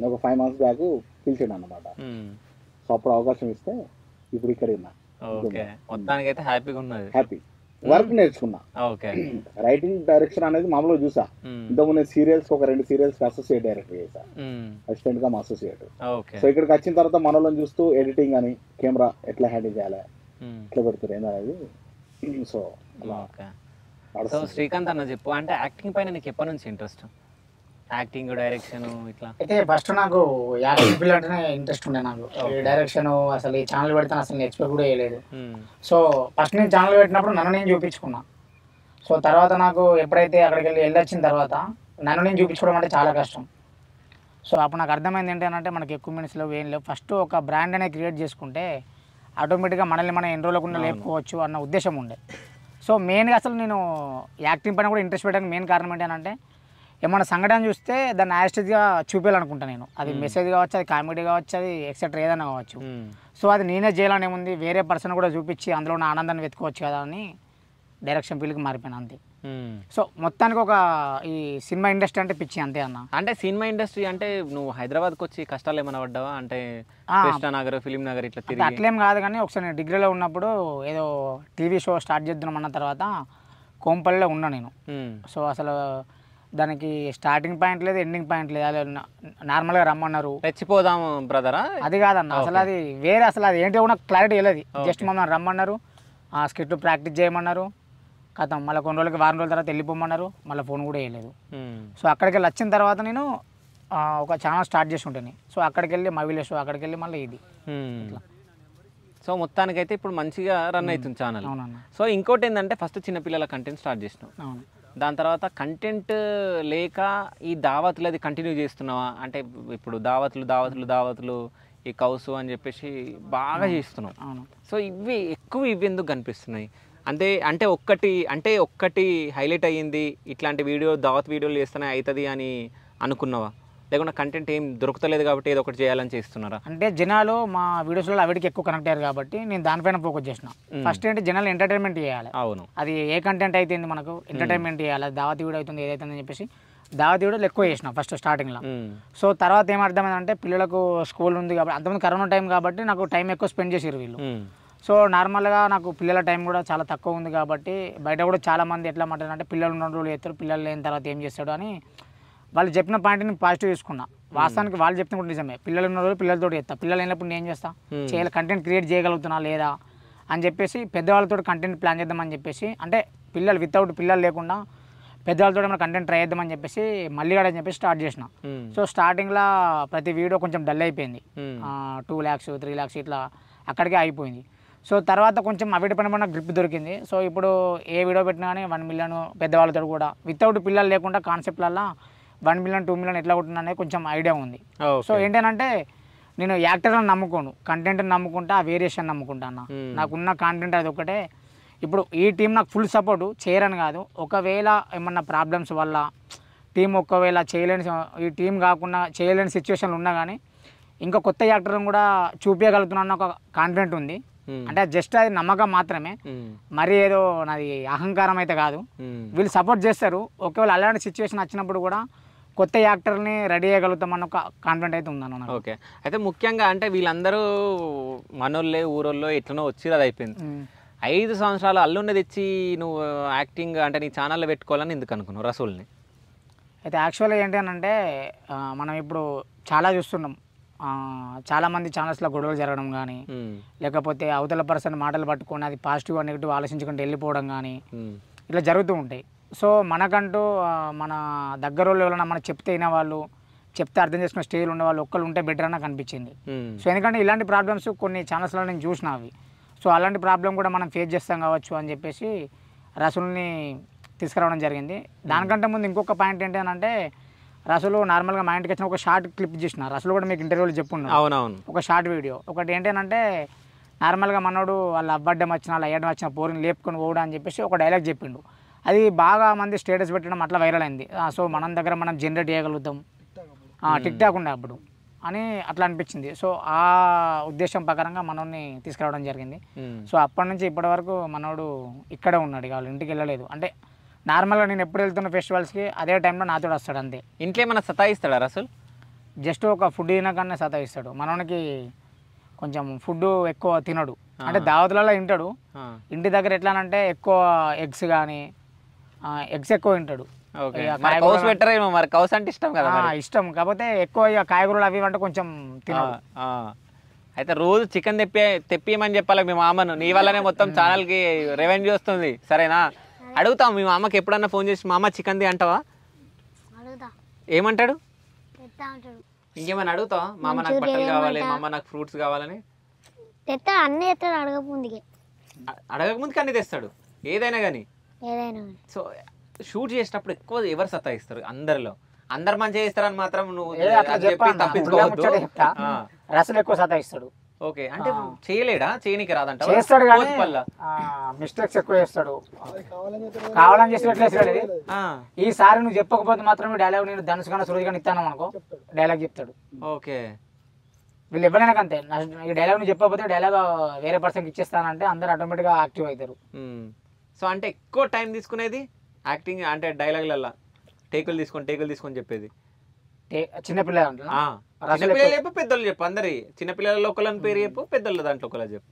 ఒక 5 months బ్యాక్ పిలిచాడు అన్నమాట. సో అప్పుడు అవకాశం ఇస్తే ఇప్పుడు ఇక్కడ ఉన్నా. హ్యాపీ. వర్క్ నేర్చుకున్నా. రైటింగ్ డైరెక్షన్ అనేది మామూలుగా చూసా. ఇంతకుముందు సీరియల్స్ ఒక 2 సీరియల్స్ అసోసియేట్ డైరెక్టర్ చేసా, అసిస్టెంట్ గా మా అసోసియేట్. సో ఇక్కడికి వచ్చిన తర్వాత మనోళ్ళని చూస్తూ ఎడిటింగ్ అని కెమెరా ఎట్లా హ్యాండిల్ చేయాలి, ఎట్లా పెడుతుంది ఏందనేది. సో
శ్రీకాంత్ అన్న చెప్పు, అంటే యాక్టింగ్ పైన నీకు ఎప్పటి నుంచి ఇంట్రెస్ట్? యాక్టింగ్ డైరెక్షన్ ఇట్లా
అయితే ఫస్ట్ నాకు యాక్టింగ్ ఫీల్డ్ అంటేనే ఇంట్రెస్ట్ ఉండే. నాకు డైరెక్షన్ అసలు ఈ ఛానల్ పెడతాను అసలు ఎక్స్పెక్ట్ కూడా చేయలేదు. సో ఫస్ట్ నేను ఛానల్ పెట్టినప్పుడు నన్ను నేను చూపించుకున్నా. సో తర్వాత నాకు ఎప్పుడైతే అక్కడికి వెళ్ళొచ్చిన తర్వాత నన్ను నేను చూపించుకోవడం అంటే చాలా కష్టం. సో అప్పుడు నాకు అర్థమైంది ఏంటంటే మనకి ఎక్విప్మెంట్స్లో ఏం లేవు, ఫస్ట్ ఒక బ్రాండ్ అనేది క్రియేట్ చేసుకుంటే ఆటోమేటిక్గా మనల్ని మనం ఎన్ని రోజులకుండా లేపుకోవచ్చు అన్న ఉద్దేశం ఉండే. సో మెయిన్గా అసలు నేను యాక్టింగ్ పైన కూడా ఇంట్రెస్ట్ పెట్టడానికి మెయిన్ కారణం ఏంటంటే ఏమన్నా సంఘటన చూస్తే దాన్ని యాస్టేజ్గా చూపించాలనుకుంటాను నేను. అది మెసేజ్ కావచ్చు, అది కామెడీ కావచ్చు, అది ఎక్సెట్రా ఏదైనా కావచ్చు. సో అది నేనే చేయాలని ఏముంది, వేరే పర్సన్ కూడా చూపించి అందులో ఉన్న ఆనందాన్ని వెతుకోవచ్చు కదా అని డైరెక్షన్ ఫీల్డ్కి మారిపోయాను అంతే. సో మొత్తానికి ఒక ఈ సినిమా ఇండస్ట్రీ అంటే పిచ్చి అంతే అన్న.
అంటే సినిమా ఇండస్ట్రీ అంటే నువ్వు హైదరాబాద్కి వచ్చి కష్టాలు ఏమైనా పడ్డావా? అంటే కృష్ణానగర్, ఫిలిం నగర్ ఇట్లా తిరిగి?
అట్లేం కాదు, కానీ ఒకసారి నేను డిగ్రీలో ఉన్నప్పుడు ఏదో టీవీ షో స్టార్ట్ చేద్దాం అన్న తర్వాత కోంపల్లిలో ఉన్నా నేను. సో అసలు దానికి స్టార్టింగ్ పాయింట్ లేదు, ఎండింగ్ పాయింట్ లేదు, అదే నార్మల్గా రమ్మన్నారు,
రెచ్చిపోదాం బ్రదరా అది
కాదన్న. అసలు అది వేరే, అసలు అది ఏంటో కూడా క్లారిటీ వెళ్ళదు. జస్ట్ మమ్మల్ని రమ్మన్నారు, ఆ స్క్రిప్ట్ ప్రాక్టీస్ చేయమన్నారు, కథం మళ్ళీ కొన్ని రోజులకి వారం రోజుల తర్వాత వెళ్ళిపోమన్నారు, మళ్ళీ ఫోన్ కూడా వేయలేదు. సో అక్కడికి వెళ్ళి వచ్చిన తర్వాత నేను ఒక ఛానల్ స్టార్ట్ చేసి ఉంటుంది. సో అక్కడికి వెళ్ళి మా విలేజ్, అక్కడికి వెళ్ళి మళ్ళీ ఇది ఇట్లా.
సో మొత్తానికైతే ఇప్పుడు మంచిగా రన్ అవుతుంది ఛానల్. సో ఇంకోటి ఏంటంటే ఫస్ట్ చిన్నపిల్లల కంటెంట్ స్టార్ట్ చేసినావు, దాని తర్వాత కంటెంట్ లేక ఈ దావతులు అది కంటిన్యూ చేస్తున్నావా? అంటే ఇప్పుడు దావతులు ఈ కౌసు అని చెప్పేసి బాగా చేస్తున్నావు. సో ఇవి ఎందుకు కనిపిస్తున్నాయి? అంటే ఒక్కటి హైలైట్ అయ్యింది, ఇట్లాంటి దావత్ వీడియోలు చేస్తేనే అవుతుంది అని అనుకున్నావా? లేకుండా కంటెంట్ ఏం దొరుకుతలేదు కాబట్టి ఏదో ఒకటి చేయాలని చేస్తున్నారా?
అంటే జనాలు మా వీడియోస్లో అవిడికి ఎక్కువ కనెక్ట్ అయ్యారు కాబట్టి నేను దానిపైన ఫోకస్ చేసిన. ఫస్ట్ ఏంటి, జనాలు ఎంటర్టైన్మెంట్ చేయాలి.
అవును,
అది ఏ కంటెంట్ అయితే మనకు ఎంటర్టైన్మెంట్ చేయాలి, దావత్ వీడియో అవుతుంది ఏదైతుందని చెప్పేసి దావత్ వీడియోలు ఎక్కువ చేసిన ఫస్ట్ స్టార్టింగ్లో. సో తర్వాత ఏమర్థమైందంటే పిల్లలకు స్కూల్ ఉంది కాబట్టి, అంతమంది కరోనా టైం కాబట్టి నాకు టైం ఎక్కువ స్పెండ్ చేసారు వీళ్ళు. సో నార్మల్గా నాకు పిల్లల టైం కూడా చాలా తక్కువ ఉంది కాబట్టి బయట కూడా చాలామంది ఎట్లా మాట్లాడారంటే పిల్లలు ఉన్న రోజులు చేస్తారు, పిల్లలు లేని తర్వాత ఏం చేస్తాడు అని వాళ్ళు చెప్పిన పాయింట్ని పాజిటివ్ తీసుకున్నా. వాస్తవానికి వాళ్ళు చెప్తున్న కూడా నిజమే, పిల్లలు ఉన్న రోజు పిల్లలతో చేస్తా, పిల్లలు అయినప్పుడు నేను చేస్తా, చేయాలి కంటెంట్ క్రియేట్ చేయగలుగుతున్నా లేదా అని చెప్పేసి పెద్దవాళ్ళతో కంటెంట్ ప్లాన్ చేద్దామని చెప్పేసి, అంటే పిల్లలు వితౌట్ పిల్లలు లేకుండా పెద్దవాళ్ళతో ఏమైనా కంటెంట్ ట్రై చేద్దామని చెప్పేసి మల్లిగాడ అని చెప్పేసి స్టార్ట్ చేసిన. సో స్టార్టింగ్లో ప్రతి వీడియో కొంచెం డల్ అయిపోయింది, 2 lakhs 3 lakhs ఇట్లా అక్కడికే అయిపోయింది. సో తర్వాత కొంచెం అవిటి పని మన గ్రిప్ దొరికింది. సో ఇప్పుడు ఏ వీడియో పెట్టినా కానీ 1 million పెద్దవాళ్ళతో కూడా వితౌట్ పిల్లలు లేకుండా కాన్సెప్ట్లలో 1 million 2 million ఎట్లా కొట్టినా అనేది కొంచెం ఐడియా ఉంది. సో ఏంటంటే నేను యాక్టర్లను నమ్ముకోను, కంటెంట్ని నమ్ముకుంటా, ఆ వేరియేషన్ నమ్ముకుంటా అన్న. నాకున్న కాంటెంట్ అది ఒకటే. ఇప్పుడు ఈ టీం నాకు ఫుల్ సపోర్టు, చేయరని కాదు. ఒకవేళ ఏమన్నా ప్రాబ్లమ్స్ వల్ల టీం ఒకవేళ చేయలేని, ఈ టీం కాకుండా చేయలేని సిచ్యువేషన్లు ఉన్నా కానీ ఇంకా కొత్త యాక్టర్ని కూడా చూపించగలుగుతున్నా ఒక కాన్ఫిడెంట్ ఉంది. అంటే జస్ట్ అది నమ్మకం మాత్రమే, మరి ఏదో నాది అహంకారం అయితే కాదు. వీళ్ళు సపోర్ట్ చేస్తారు. ఒకవేళ అలాంటి సిచ్యువేషన్ వచ్చినప్పుడు కూడా కొత్త యాక్టర్ని రెడీ చేయగలుగుతామన్న ఒక కాన్ఫిడెంట్ అయితే ఉందన్న.
ఓకే, అయితే ముఖ్యంగా అంటే వీళ్ళందరూ మనోళ్ళే ఊరోళ్ళో ఎట్లనో వచ్చి అది అయిపోయింది. 5 సంవత్సరాలు అల్లుండి తెచ్చి నువ్వు యాక్టింగ్ అంటే నీ ఛానల్లో పెట్టుకోవాలని ఎందుకు అనుకున్నావు రసూల్ని?
అయితే యాక్చువల్గా ఏంటి అని అంటే మనం ఇప్పుడు చాలా చూస్తున్నాం, చాలామంది ఛానల్స్లో గొడవలు జరగడం కానీ, లేకపోతే అవతల పర్సన్ మాటలు పట్టుకొని అది పాజిటివ్ నెగిటివ్ ఆలోచించుకుంటూ వెళ్ళిపోవడం కానీ ఇట్లా జరుగుతూ ఉంటాయి. సో మనకంటూ మన దగ్గర వాళ్ళు ఎవరైనా మనకు చెప్తే అయిన వాళ్ళు, చెప్తే అర్థం చేసుకున్న స్టేజ్లో ఉన్న వాళ్ళు ఒక్కరు ఉంటే బెటర్ అని నాకు అనిపించింది. సో ఎందుకంటే ఇలాంటి ప్రాబ్లమ్స్ కొన్ని ఛానల్స్లో నేను చూసిన అవి. సో అలాంటి ప్రాబ్లం కూడా మనం ఫేస్ చేస్తాం కావచ్చు అని చెప్పేసి రసూల్ని తీసుకురావడం జరిగింది. దానికంటే ముందు ఇంకొక పాయింట్ ఏంటి అని అంటే రసూలు నార్మల్గా మా ఇంటికి వచ్చిన ఒక షార్ట్ క్లిప్ చేసిన, రసూలు కూడా మీకు ఇంటర్వ్యూలో చెప్పున్నాను.
అవునవును, ఒక
షార్ట్ వీడియో. ఒకటి ఏంటంటే నార్మల్గా మనోడు వాళ్ళ అవ్వడ్డం వచ్చిన వాళ్ళ అయ్యడం వచ్చిన పోరిని లేపుకొని పోవడం అని చెప్పేసి ఒక డైలాగ్ చెప్పిండు. అది బాగా మంది స్టేటస్ పెట్టడం అట్లా వైరల్ అయింది. సో మనం దగ్గర మనం జనరేట్ చేయగలుగుతాం, టిక్ టాక్ ఉండే అప్పుడు అని అట్లా అనిపించింది. సో ఆ ఉద్దేశం ప్రకారంగా మనోడిని తీసుకురావడం జరిగింది. సో అప్పటి నుంచి ఇప్పటి వరకు మనోడు ఇక్కడే ఉన్నాడు, ఇక వాళ్ళ ఇంటికి వెళ్ళలేదు. అంటే నార్మల్గా నేను ఎప్పుడు వెళ్తున్న ఫెస్టివల్స్కి అదే టైంలో నాతో వస్తాడు అంతే.
ఇంట్లో ఏమైనా సతాయిస్తాడా రసూల్?
జస్ట్ ఒక ఫుడ్ తినకన్నా సతాయిస్తాడు. మనోనికి కొంచెం ఫుడ్ ఎక్కువ తినడు, అంటే దావతులలో తింటాడు. ఇంటి దగ్గర ఎట్లా అంటే ఎక్కువ ఎగ్స్ కానీ ఎగ్స్ ఎక్కువ తింటాడు. ఇష్టం, కాకపోతే ఎక్కువ ఇక కాయగూరలు అవి అంటే కొంచెం తినడు.
అయితే రోజు చికెన్ తెప్పియమని చెప్పాలి మీ మామను, నీ వల్లనే మొత్తం ఛానల్కి రెవెన్యూ వస్తుంది. సరేనా? అడుగుతాం మీ మామకి ఎప్పుడన్నా ఫోన్ చేసి మామ చికెన్ ది అంటావా? ఏమంటాడు? ఇంకేమైనా అడుగుతావా? మామ నాకు బట్టలు కావాలి, మామ నాకు ఫ్రూట్స్ కావాలని అడగకముందుకు అన్ని తెస్తాడు, ఏదైనా కానీ. సో షూట్ చేసేటప్పుడు ఎక్కువ ఎవరు సతాయిస్తారు అందరిలో? అందరు మంచిగా చేస్తారని మాత్రం నువ్వు తప్పించుకోవద్దు.
రసలు ఎక్కువ సతాయిస్తాడు.
ఓకే, అంటే చేయలేడా? చేయనికి రాదంట?
చేస్తాడు కానీ మిస్టేక్స్ ఎక్కువ చేస్తాడు, కావాలని చేసినట్లేదు. ఈసారి నువ్వు చెప్పకపోతే మాత్రం డైలాగ్ నేను ధనుసు కన్నా సురేష్ కానీ ఇస్తాను అనుకో, డైలాగ్ చెప్తాడు.
ఓకే,
వీళ్ళు ఎవరైనా అంతే. ఈ డైలాగ్ నువ్వు చెప్పకపోతే డైలాగ్ వేరే పర్సన్కి ఇచ్చేస్తానంటే అందరు ఆటోమేటిక్గా యాక్టివ్ అవుతారు.
సో అంటే ఎక్కువ టైం తీసుకునేది యాక్టింగ్ అంటే డైలాగ్లల్లా టేకులు తీసుకొని చెప్పేది
చిన్నపిల్లలు
చెప్పు, పెద్దలు చెప్పు. అందరి చిన్నపిల్లల ఒకళ్ళని పేరు చెప్పు, పెద్దల దాంట్లో ఒకళ్ళ చెప్పు.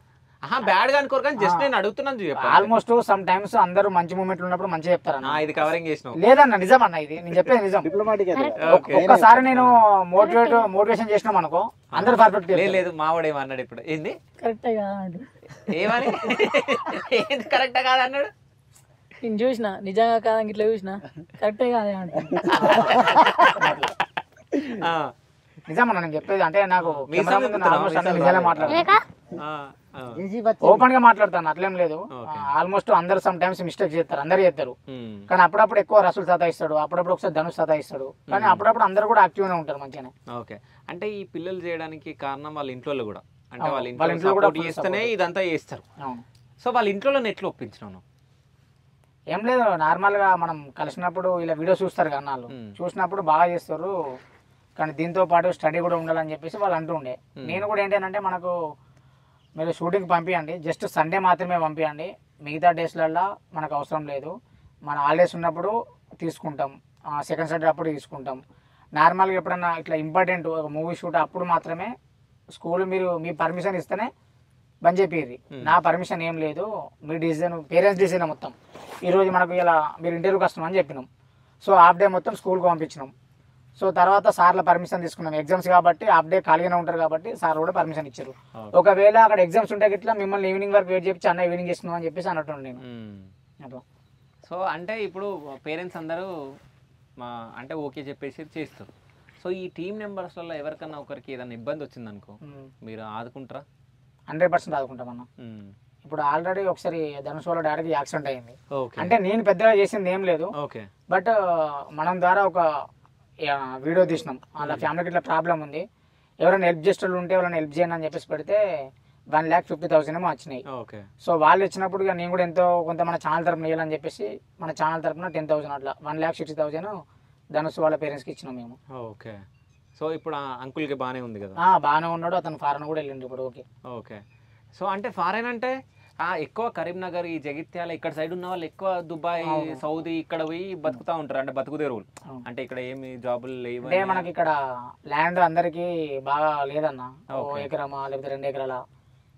బ్యాడ్ గా అనుకోరు కానీ జస్ట్ నేను అడుగుతున్నాను చెప్పు.
ఆల్మోస్ట్ సమ్ టైమ్స్ అందరూ మంచి మూమెంట్ ఉన్నప్పుడు మంచిగా చెప్తారు.
ఇది కవరింగ్ చేసినావు.
లేదన్న నిజం అన్న, ఇది నేను చెప్పేది నిజం. ఒక్కసారి నేను మోటివేషన్ చేసినాం అనుకో అందరు పర్ఫెక్ట్.
లేదు మావాడు ఏమన్నాడు ఇప్పుడు? ఏంది
కరెక్టే కాదు
ఏమని? ఏంది కరెక్టా కాదన్నాడు?
నేను చూసిన నిజంగా కాదని ఇట్లా చూసిన కరెక్టే కాదే అంటే
నిజమన్నా నేను చెప్పేది. అంటే నాకు ఓపెన్ గా మాట్లాడతాను, అట్లేం లేదు. ఆల్మోస్ట్ అందరు సమ్ టైమ్స్ మిస్టేక్ చేస్తారు, అందరు చేస్తారు. కానీ అప్పుడప్పుడు ఎక్కువ రసూల్ సతాయిస్తాడు, అప్పుడప్పుడు ఒకసారి ధనుష్ సతాయిస్తాడు. కానీ అప్పుడప్పుడు అందరు కూడా యాక్టివ్ గానే ఉంటారు మంచిగానే.
ఓకే, అంటే ఈ పిల్లలు చేయడానికి కారణం వాళ్ళ ఇంట్లో కూడా, అంటే వాళ్ళ ఇంట్లో కూడా చేస్తేనే ఇదంతా చేస్తారు. సో వాళ్ళ ఇంట్లో ఎట్లా ఒప్పించినాను?
ఏం లేదు, నార్మల్గా మనం కలిసినప్పుడు ఇలా వీడియో చూస్తారు కదా వాళ్ళు, చూసినప్పుడు బాగా చేస్తారు కానీ దీంతో పాటు స్టడీ కూడా ఉండాలని చెప్పేసి వాళ్ళు అంటూ ఉండే. నేను కూడా ఏంటంటే మనకు మీరు షూటింగ్ పంపించండి, జస్ట్ సండే మాత్రమే పంపించండి, మిగతా డేస్లలో మనకు అవసరం లేదు. మన హాలిడేస్ ఉన్నప్పుడు తీసుకుంటాం, సెకండ్ సండే అప్పుడు తీసుకుంటాం. నార్మల్గా ఎప్పుడన్నా ఇట్లా ఇంపార్టెంట్ ఒక మూవీ షూట్ అప్పుడు మాత్రమే స్కూల్ మీరు మీ పర్మిషన్ ఇస్తేనే బంద్ చెప్పేది. నా పర్మిషన్ ఏం లేదు, మీ డిసిజన్ పేరెంట్స్ డిసిజన్ మొత్తం. ఈరోజు మనకు ఇలా మీరు ఇంటర్వ్యూకి వస్తున్నామని చెప్పినాం. సో హాఫ్ డే మొత్తం స్కూల్కి పంపించినాం. సో తర్వాత సార్ల పర్మిషన్ తీసుకున్నాం, ఎగ్జామ్స్ కాబట్టి హాఫ్ డే ఖాళీగానే ఉంటారు కాబట్టి సార్ కూడా పర్మిషన్ ఇచ్చారు. ఒకవేళ అక్కడ ఎగ్జామ్స్ ఉంటే ఇట్లా మిమ్మల్ని ఈవినింగ్ వరకు వెయిట్ చేయించి అన్న ఈవినింగ్ చేస్తున్నాం అని చెప్పేసి అన్నట్టు నేను.
సో అంటే ఇప్పుడు పేరెంట్స్ అందరూ అంటే ఓకే చెప్పేసి చేస్తారు. సో ఈ టీమ్ మెంబర్స్లలో ఎవరికన్నా ఒకరికి ఏదైనా ఇబ్బంది వచ్చిందనుకో మీరు ఆదుకుంటారా?
100% ఆదుకుంటామన్నా. ఇప్పుడు ఆల్రెడీ ఒకసారి ధనుష్ వాళ్ళ డాడీకి యాక్సిడెంట్ అయింది. అంటే నేను పెద్దగా చేసింది ఏం లేదు, బట్ మనం ద్వారా ఒక వీడియో తీసినాం. వాళ్ళ ఫ్యామిలీకి ఇట్లా ప్రాబ్లం ఉంది, ఎవరైనా హెల్ప్ చేసేవాళ్ళు ఉంటే ఎవరైనా హెల్ప్ చేయండి అని చెప్పేసి పెడితే 1,50,000 ఏమో వచ్చినాయి. సో వాళ్ళు ఇచ్చినప్పుడు నేను కూడా ఎంతో కొంత మన ఛానల్ తరపున ఇవ్వాలని చెప్పేసి మన ఛానల్ తరపున 10,000 అట్లా 1,60,000 ధనుష్ వాళ్ళ పేరెంట్స్కి ఇచ్చినాం మేము.
ఓకే. సో ఇప్పుడు అంకుల్కి బాగానే ఉంది కదా?
బాగానే ఉన్నాడు, అతను ఫారెన్ కూడా వెళ్ళిండు ఇప్పుడు. Okay
okay. సో అంటే ఫారెన్ అంటే ఎక్కువ కరీంనగర్, ఈ జగిత్యాల ఇక్కడ సైడ్ ఉన్న వాళ్ళు ఎక్కువ దుబాయ్, సౌదీ ఇక్కడ పోయి బతుకుతా ఉంటారు. అంటే బతుకుదేరువులు అంటే ఇక్కడ ఏమి జాబులు లేవు.
అంటే మనకి ఇక్కడ ల్యాండ్ అందరికి బాగా లేదన్న, ఎకరమా లేకపోతే 2 ఎకరాల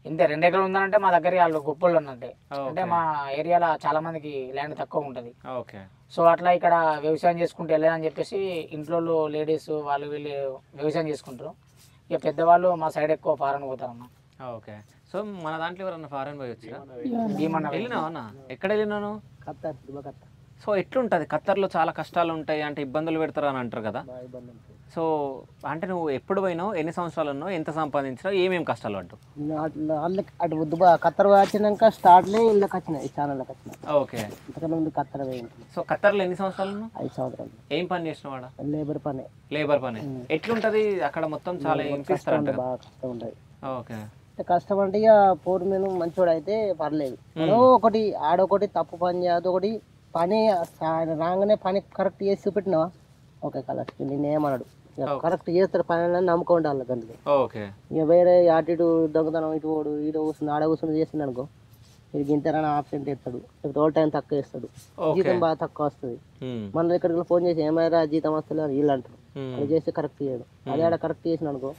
ఇంతే. 2 ఎకరాలు ఉందంటే మా దగ్గర వాళ్ళు గొప్పలు ఉన్నట్టే. అంటే మా ఏరియాలో చాలా మందికి ల్యాండ్ తక్కువ ఉంటుంది.
ఓకే.
సో అట్లా ఇక్కడ వ్యవసాయం చేసుకుంటూ వెళ్ళాలని చెప్పేసి ఇంట్లో లేడీస్ వాళ్ళు వీళ్ళు వ్యవసాయం చేసుకుంటారు. ఇక పెద్దవాళ్ళు మా సైడ్ ఎక్కువ ఫారెన్ పోతారన్న.
ఓకే. సో మన దాంట్లో ఎవరన్నా ఫారెన్ పోయి వచ్చినా? వెళ్ళినావా? ఎక్కడ వెళ్ళినాను? సో ఎట్లుంటుంది ఖత్తర్లో? చాలా కష్టాలు ఉంటాయి అంటే ఇబ్బందులు పెడతారు అని అంటారు కదా. సో అంటే నువ్వు ఎప్పుడు పోయినావు, ఎన్ని సంవత్సరాలు ఉన్నావు, ఎంత సంపాదించినావు, ఏమేమి కష్టాలు పడ్డావు?
అటు ఖత్తర్ వచ్చినాక స్టార్ట్లే ఇళ్ళకి వచ్చినాయి, ఛానళ్ళకి వచ్చినాయి.
ఓకే.
ఇంతకుముందు ఖత్తర్ పోయింది.
సో ఖత్తర్లో ఎన్ని సంవత్సరాలు ఉన్నావు?
5 సంవత్సరాలు.
ఏం పని చేసినావు ఆడ?
లేబర్ పని.
లేబర్ పని ఎట్లుంటది అక్కడ? మొత్తం చాలా ఇంపిస్తారంట.
బాగా కష్టం ఉంటుంది.
ఓకే.
కష్టం అంటే ఇక పోరు మీద మంచోడు అయితే పర్లేదు. ఒకటి ఆడొకటి తప్పు పని చేయదు, ఒకటి పని రాగానే పని కరెక్ట్ చేసి చూపెట్టినావా ఓకే కలర్ నేనేమన్నాడు కరెక్ట్ చేస్తారు పని నమ్మకం ఉండాలి దానికి. ఇక వేరే అటు దొంగతనం ఇటు ఓడు ఈడ కూర్చుని ఆడ కూర్చుని చేసింది అనుకో, ఇది ఇంతరైనా ఆబ్సెంట్ ఇస్తాడు, ఓవర్ టైం తక్కువ ఇస్తాడు, జీతం బాగా తక్కువ వస్తుంది. మన ఇక్కడికి ఫోన్ చేసి ఏమైనా జీతం వస్తుంది అని వీళ్ళు అంటారు, అది చేస్తే కరెక్ట్ చేయడు. అదే ఆడ కరెక్ట్ చేసిన అనుకో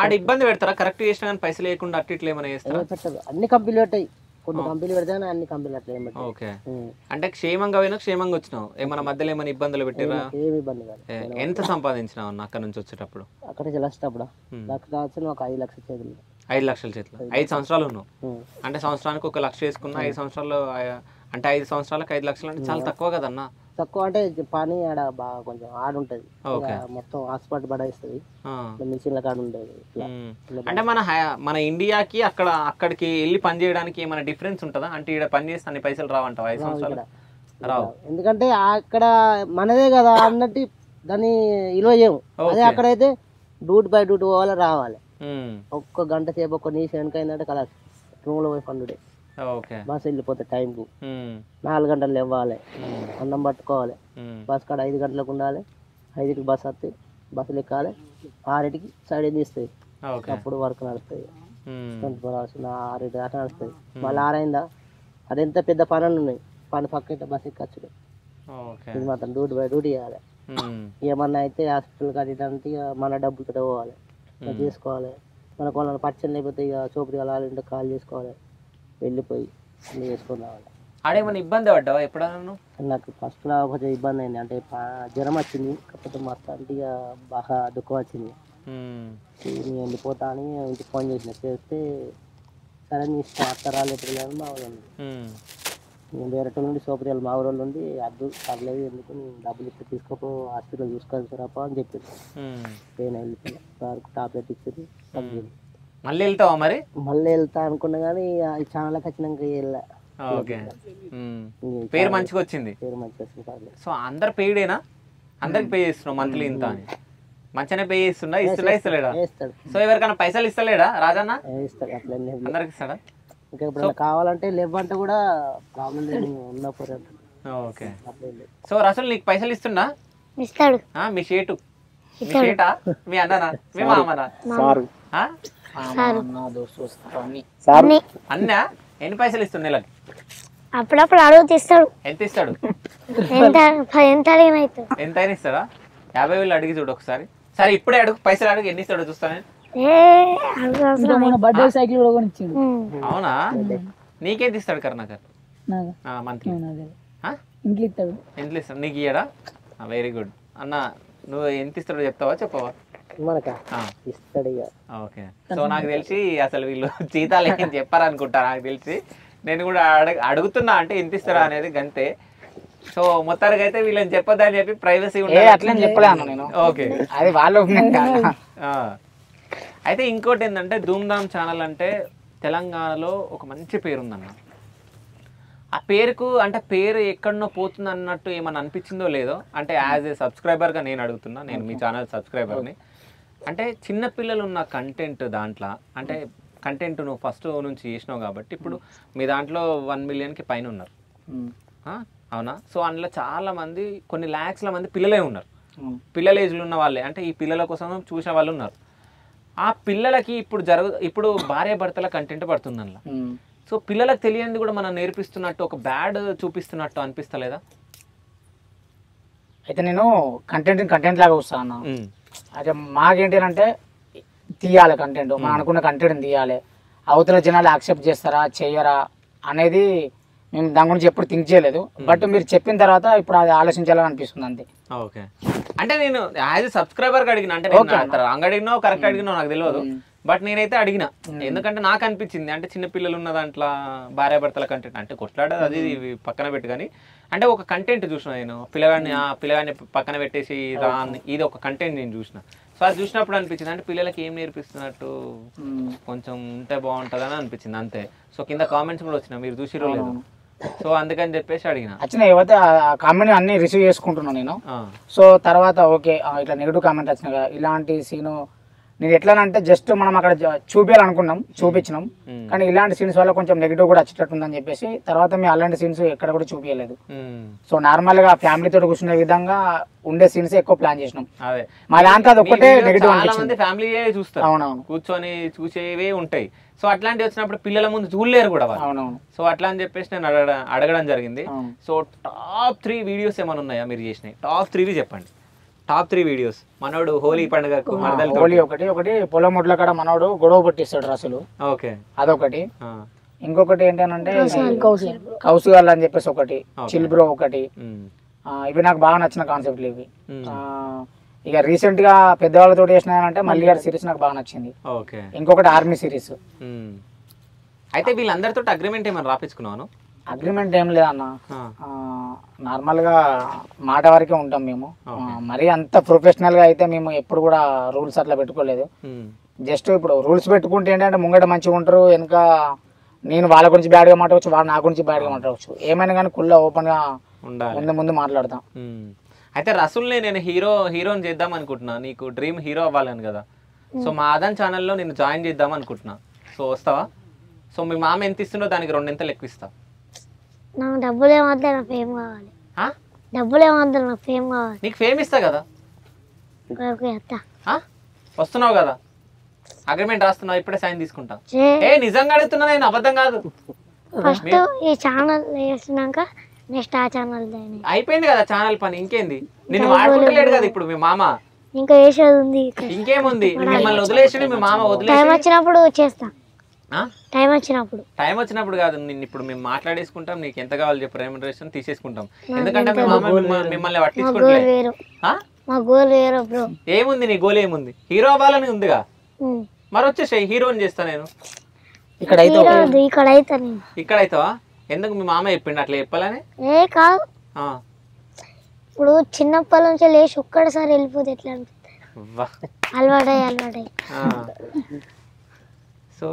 ఆడ ఇబ్బంది పెడతారా? కరెక్ట్ చేసినా కానీ పైసలు లేకుండా అట్టు ఇట్లా ఏమైనా
పెట్టదు. అన్ని కంపెనీలు పెట్టాయి, కొన్ని కంపెనీలు పెడితే అన్ని కంపెనీలు అట్లా ఏమి.
ఓకే. అంటే క్షేమంగా పోయినా క్షేమంగా వచ్చినావు, ఏమైనా మధ్యలో ఏమైనా ఇబ్బందులు పెట్టిరా?
ఏమి ఇబ్బంది కాదు.
ఎంత సంపాదించినావు అక్కడ నుంచి వచ్చేటప్పుడు?
అక్కడ వచ్చేటప్పుడు లక్ష కావాల్సిన ఒక 5 లక్షల చేతులు.
5 లక్షల చేతులు. 5 సంవత్సరాలు ఉన్నావు అంటే సంవత్సరానికి 1 లక్ష వేసుకున్నా 5 సంవత్సరాలు అంటే 5 సంవత్సరాలకు 5 లక్షలు అంటే చాలా తక్కువ కదన్నా.
తక్కువ అంటే పని ఆడ బాగా కొంచెం ఆడుంటది, మొత్తం హాస్పిటల్ బడాయిస్తుంది, మిషన్ల కాడ ఉండేది.
అంటే మన ఇండియాకి అక్కడికి వెళ్ళి పని చేయడానికి ఏమైనా డిఫరెన్స్ ఉంటుందా? అంటే ఇక్కడ పని చేస్తే అన్ని పైసలు రావంటావు 5 సంవత్సరాలు? రావు.
ఎందుకంటే అక్కడ మనదే కదా అన్నట్టు దాన్ని విలువ చేయము. అదే అక్కడైతే డ్యూటీ బై డ్యూటీ పోవాలి రావాలి. ఒక్క గంట సేపు ఒక్క నీ వెనకైందంటే కలర్ రూమ్లో పోయి పండుడే. బస్ వెళ్ళిపోతే టైంకు 4 గంటలు ఇవ్వాలి, అన్నం పట్టుకోవాలి, బస్ కాడ 5 గంటలకు ఉండాలి, 5కి బస్ వస్తాయి, బస్సులు ఎక్కాలి, 6కి సైడ్ తీస్తాయి, అప్పుడు వర్క్ నడుస్తుంది. 24 hours 6 దాకా నడుస్తుంది. మళ్ళీ 6 అయిందా అది ఎంత పెద్ద పనులు ఉన్నాయి, పని పక్క బస్ ఎక్కచ్చు. ఇది మాత్రం డ్యూటీ బై డ్యూటీ చేయాలి. ఏమన్నా అయితే హాస్పిటల్ కట్టడానికి మన డబ్బులతో పోవాలి, చేసుకోవాలి. మనకు వాళ్ళని పచ్చని లేకపోతే ఇక చోపడి వెళ్ళాలంటే కాల్ చేసుకోవాలి, వెళ్ళిపోయి అన్నీ చేసుకొని రావాలి.
ఆడేమన్నా ఇబ్బంది పడ్డావా ఎప్పుడన్నా?
నాకు ఫస్ట్ కొంచెం ఇబ్బంది అయింది, అంటే జ్వరం వచ్చింది, కాకపోతే మొత్తానికి ఇక బాగా దుఃఖం వచ్చింది. నేను వెళ్ళిపోతా అని ఇంటికి ఫోన్ చేస్తే సరే నీ ఇష్టం అత్తరా లేకపోతే మా ఊళ్ళో నేను వేరే నుండి సోపరియాలు మా ఊళ్ళో నుండి అద్దు పర్లేదు ఎందుకు నేను డబ్బులు ఇస్తే తీసుకోపో హాస్పిటల్ చూసుకోవాలి సరపా అని చెప్పింది. పెయిన్ వెళ్ళిపోయినా వరకు టాబ్లెట్ ఇచ్చింది తగ్గింది.
మళ్ళీ వెళ్తావా మరి?
మళ్ళీ వెళ్తా అనుకున్నా కానీ ఛానల్కి వచ్చినాక వెళ్ళా.
పేరు మంచిగా వచ్చింది.
పేరు మంచిగా వచ్చింది.
సో అందరు పెయిడేనా? అందరికి పే చేస్తున్నావు మంత్లీ ఇంత అని? మంచిగానే పే చేస్తున్నా? ఇస్తలేడా? సో ఎవరికైనా పైసలు ఇస్తలేడా రాజన్న?
ఇస్తాడు, అట్లా
అందరికి ఇస్తాడా?
ఇంకా ఇప్పుడు కావాలంటే లేవంటే కూడా ప్రాబ్లం లేదు ఉన్నప్పుడు.
ఓకే. సో రసూల్ నీకు పైసలు ఇస్తున్నా?
ఇస్తాడు.
మీ షేటు మీ షేటా మీ అన్ననా మీ మామనా? అన్నా ఎన్ని పైసలు ఇస్తుంది నెలకి?
అప్పుడప్పుడు అడుగు తీస్తాడు.
ఎంత ఇస్తాడు? ఎంత అయినా ఇస్తాడా? 50,000 అడిగి చూడు ఒకసారి. సరే ఇప్పుడే అడుగు, పైసలు అడుగు, ఎన్ని ఇస్తాడో చూస్తాను.
బర్త్డే సైకిల్ కూడా కొనిచ్చిండు.
అవునా? నీకేంత ఇస్తాడు కరుణాకర్ మంత్లీ?
ఇంట్లో ఇస్తాడు.
ఇంట్లో ఇస్తాడు నీకు ఇయ్యడా? వెరీ గుడ్ అన్న. నువ్వు ఎంత ఇస్తాడో చెప్తావా చెప్పవా? ఓకే. సో నాకు తెలిసి అసలు వీళ్ళు జీతాలు ఏం చెప్పారనుకుంటా నాకు తెలిసి. నేను కూడా అడుగుతున్నా అంటే ఎంత ఇస్తారా అనేది గంతే. సో మొత్తానికి అయితే వీళ్ళని చెప్పొద్దని చెప్పి ప్రైవసీ
అట్లని చెప్పలే అన్న నేను.
ఓకే,
అది వాళ్ళ ఒపీనియన్ కాదు.
అయితే ఇంకోటి ఏంటంటే ధూమ్ధామ్ ఛానల్ అంటే తెలంగాణలో ఒక మంచి పేరు ఉందన్న. ఆ పేరుకు అంటే పేరు ఎక్కడనో పోతుంది అన్నట్టు ఏమన్నా అనిపించిందో లేదో, అంటే యాజ్ ఏ సబ్స్క్రైబర్గా నేను అడుగుతున్నా, నేను మీ ఛానల్ సబ్స్క్రైబర్ని. అంటే చిన్నపిల్లలు ఉన్న కంటెంట్ దాంట్లో, అంటే కంటెంట్ నువ్వు ఫస్ట్ నుంచి చేసినావు కాబట్టి ఇప్పుడు మీ దాంట్లో 1 మిలియన్కి పైన ఉన్నారు, అవునా? సో అందులో చాలా మంది, కొన్ని ల్యాక్స్ల మంది పిల్లలే ఉన్నారు, పిల్లల ఏజ్లో ఉన్న వాళ్ళే, అంటే ఈ పిల్లల కోసం చూసే వాళ్ళు ఉన్నారు. ఆ పిల్లలకి ఇప్పుడు భార్య భర్తల కంటెంట్ పడుతుంది అందులో. సో పిల్లలకు తెలియంది కూడా మనం నేర్పిస్తున్నట్టు, ఒక బ్యాడ్ చూపిస్తున్నట్టు అనిపిస్తలేదా?
అయితే నేను కంటెంట్ లాగా వస్తాను. అయితే మాకేంటి అంటే తీయాలి కంటెంట్, మనం అనుకున్న కంటెంట్ తీయాలి. అవతల జనాలు యాక్సెప్ట్ చేస్తారా చేయరా అనేది మేము దాని గురించి ఎప్పుడు థింక్ చేయలేదు. బట్ మీరు చెప్పిన తర్వాత ఇప్పుడు అది ఆలోచించాలని అనిపిస్తుంది అంతే.
ఓకే, అంటే నేను యాజ్ సబ్స్క్రైబర్ అడిగిన, అంటే రాంగ్ అడిగినో కరెక్ట్ అడిగినో నాకు తెలియదు, బట్ నేనైతే అడిగిన. ఎందుకంటే నాకు అనిపించింది, అంటే చిన్నపిల్లలు ఉన్న దాంట్లో భార్యాభర్తల కంటెంట్ అంటే కొట్లాడదు అది పక్కన పెట్టి, కానీ అంటే ఒక కంటెంట్ చూసిన నేను, పిల్లగాన్ని పక్కన పెట్టేసి ఇది ఒక కంటెంట్ నేను చూసిన. సో అది చూసినప్పుడు అనిపించింది, అంటే పిల్లలకి ఏం నేర్పిస్తున్నట్టు కొంచెం ఉంటే బాగుంటుందని అనిపించింది అంతే. సో కింద కామెంట్స్ కూడా వచ్చినా, మీరు చూసిరో లేదు, సో అందుకని చెప్పేసి అడిగిన.
వచ్చినాయి ఏవైతే కామెంట్ అన్ని రిసీవ్ చేసుకుంటున్నాను నేను. సో తర్వాత ఓకే ఇట్లా నెగిటివ్ కామెంట్ వచ్చినాయి, ఇలాంటి సీను నేను ఎట్లానంటే జస్ట్ మనం అక్కడ చూపించాలనుకున్నాం, చూపించినాం, కానీ ఇలాంటి సీన్స్ వల్ల కొంచెం నెగిటివ్ కూడా వచ్చేటట్టు ఉందని చెప్పేసి తర్వాత మేము అలాంటి సీన్స్ ఎక్కడ కూడా చూపించలేదు. సో నార్మల్ గా ఫ్యామిలీ తోటి కూర్చునే విధంగా ఉండే సీన్స్ ఎక్కువ ప్లాన్ చేసినాం. మా దాంట్లో అది ఒక్కటే నెగిటివ్ అనిపించింది.
ఫ్యామిలీ చూస్తారు, అవునవును, కూర్చొని చూసేవే ఉంటాయి. సో అట్లాంటివి వచ్చినప్పుడు పిల్లల ముందు చూడలేరు కూడా వాళ్ళు. అవునవును. సో అట్లా అని చెప్పేసి నేను అడగడం జరిగింది. సో టాప్ 3 వీడియోస్ ఏమైనా ఉన్నాయా మీరు చేసినాయి? టాప్ 3 చెప్పండి. Top 3 videos. మనోడు హోలీ పండుగకు
హోలీ ఒకటి పొలం ముడ్ల కాడ మనోడు గొడవ పట్టిస్తాడు రసులు, ఓకే అదొకటి. ఇంకొకటి ఏంటంటే కౌసుగాళ్ళు అని చెప్పేసి ఒకటి, చిల్ బ్రో ఒకటి. ఇవి నాకు బాగా నచ్చిన కాన్సెప్ట్లు ఇవి. ఇక రీసెంట్ గా పెద్దవాళ్ళతో చేసినానంటే మళ్ళీ గారి సిరీస్ నాకు బాగా నచ్చింది. ఇంకొకటి ఆర్మీ సిరీస్.
అయితే వీళ్ళందరితో అగ్రిమెంట్ ఏమైనా రాపించుకున్నాను?
అగ్రిమెంట్ ఏం లేదన్న, నార్మల్ గా మాట వరకే ఉంటాం మేము. మరి అంత ప్రొఫెషనల్ గా అయితే మేము ఎప్పుడు కూడా రూల్స్ అట్లా పెట్టుకోలేదు. జస్ట్ ఇప్పుడు రూల్స్ పెట్టుకుంటే ఏంటంటే ముంగట మంచిగా ఉంటారు, వెనుక నేను వాళ్ళ గురించి బ్యాడ్ గా మాట్లాడవచ్చు, వాళ్ళు నా గురించి బ్యాడ్ గా మాట్లాడవచ్చు. ఏమైనా కానీ కుళ్ళ ఓపెన్ గా ముందు మాట్లాడతాం.
అయితే రసూల్ని నేను హీరోని చేద్దాం అనుకుంటున్నా, నీకు డ్రీమ్ హీరో అవ్వాలని కదా. సో మా ఆదాన్ ఛానల్లో నేను జాయిన్ చేద్దాం అనుకుంటున్నా. సో వస్తావా? సో మీ మామ ఎంత ఇస్తుందో దానికి 2 ఇంతలు ఎక్కువ ఇస్తా.
నాకు డబ్బులు ఏమవుతాయి, నాకు ఫేమ్ కావాలి. డబ్బులు ఏమవుతాయి, నాకు ఫేమ్ కావాలి.
నీకు ఫేమ్ ఇస్తా కదా, వస్తున్నావు కదా, అగ్రిమెంట్ రాస్తున్నావు, ఇప్పుడే సైన్ తీసుకుంటా. నిజంగా అడుగుతున్నా, నేను అబద్ధం కాదు.
ఫస్ట్ ఈ ఛానల్ వేసినాక నెక్స్ట్ ఆ ఛానల్
అయిపోయింది కదా ఛానల్ పని, ఇంకేంది? నిన్ను వాడుకుంటలేడు కదా ఇప్పుడు మీ మామ,
ఇంకా వేసేది ఉంది.
ఇంకేముంది? మిమ్మల్ని వదిలేసి మీ మామ వదిలేసి
టైం వచ్చినప్పుడు చేస్తా. టైం వచ్చినప్పుడు
కాదు, నిన్ను ఇప్పుడు మేము మాట్లాడేసుకుంటాం, నీకు ఎంత కావాలి చెప్పు, రెమ్యునరేషన్ తీసేసుకుంటాం. ఎందుకంటే మీ మామ మిమ్మల్ని పట్టించుకోవట్లేదు. ఏముంది నీ గోల్? ఏముంది? హీరో అవ్వాలని ఉందిగా, మరి వచ్చేసాయి, హీరోని చేస్తా నేను. ఇక్కడ అవుతావా? ఎందుకు మీ మామ చెప్పిండు అట్లా చెప్పాలని?
కాదు, ఇప్పుడు చిన్నప్పటి నుంచి లేచి ఒక్కడిసారి వెళ్ళిపోతే ఎట్లా అనిపిస్తుంది? అలవాటై
సో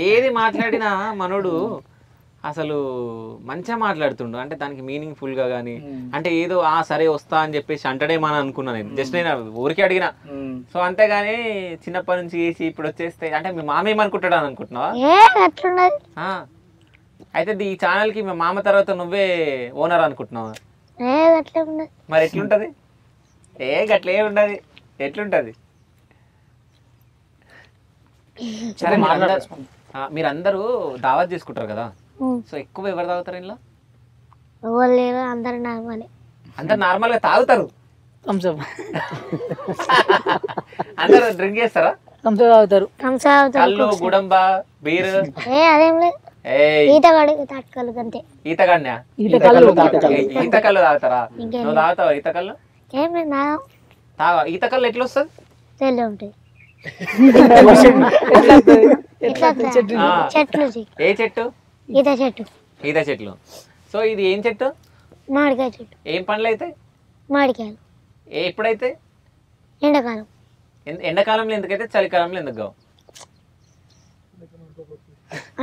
ఏది మాట్లాడినా మనోడు అసలు మంచిగా మాట్లాడుతుండు, అంటే దానికి మీనింగ్ఫుల్ గా కానీ, అంటే ఏదో సరే వస్తా అని చెప్పేసి అంటడేమని అనుకున్నా నేను. జస్ట్ నేను ఊరికి అడిగిన. సో అంతేగాని చిన్నప్పటి నుంచి చేసి ఇప్పుడు వచ్చేస్తే అంటే మీ మామ ఏమనుకుంటాడు అని అనుకుంటున్నావా? అయితే ఈ ఛానల్ కి మీ మామ తర్వాత నువ్వే ఓనర్ అనుకుంటున్నావా? మరి ఎట్లుంటది? గట్లే ఉండదు, ఎట్లుంటది? సరే, మీరందరూ దావత్ చేసుకుంటారు కదా, సో ఎక్కువ ఎవరు తాగుతారు ఇంట్లో? అందరు నార్మల్ గా తాగుతారు, అందరు డ్రింక్ చేస్తారా? కళ్ళు, గుడంబ, బీర్, ఈతగాడినా? ఈతకల్లు తాగుతారా? నువ్వు తాగుతావా ఈతకల్లు? ఈతకల్లు ఎట్లా వస్తుంది? ఏ చెట్టు? ఈత చెట్లు. సో ఇది ఏం చెట్టు?
మామిడికాయ చెట్టు.
ఏం పండ్లు అయితే?
మామిడికాయలు.
ఎప్పుడైతే?
ఎండాకాలం.
ఎండాకాలంలో ఎందుకైతే చలికాలంలో ఎందుకు కావు?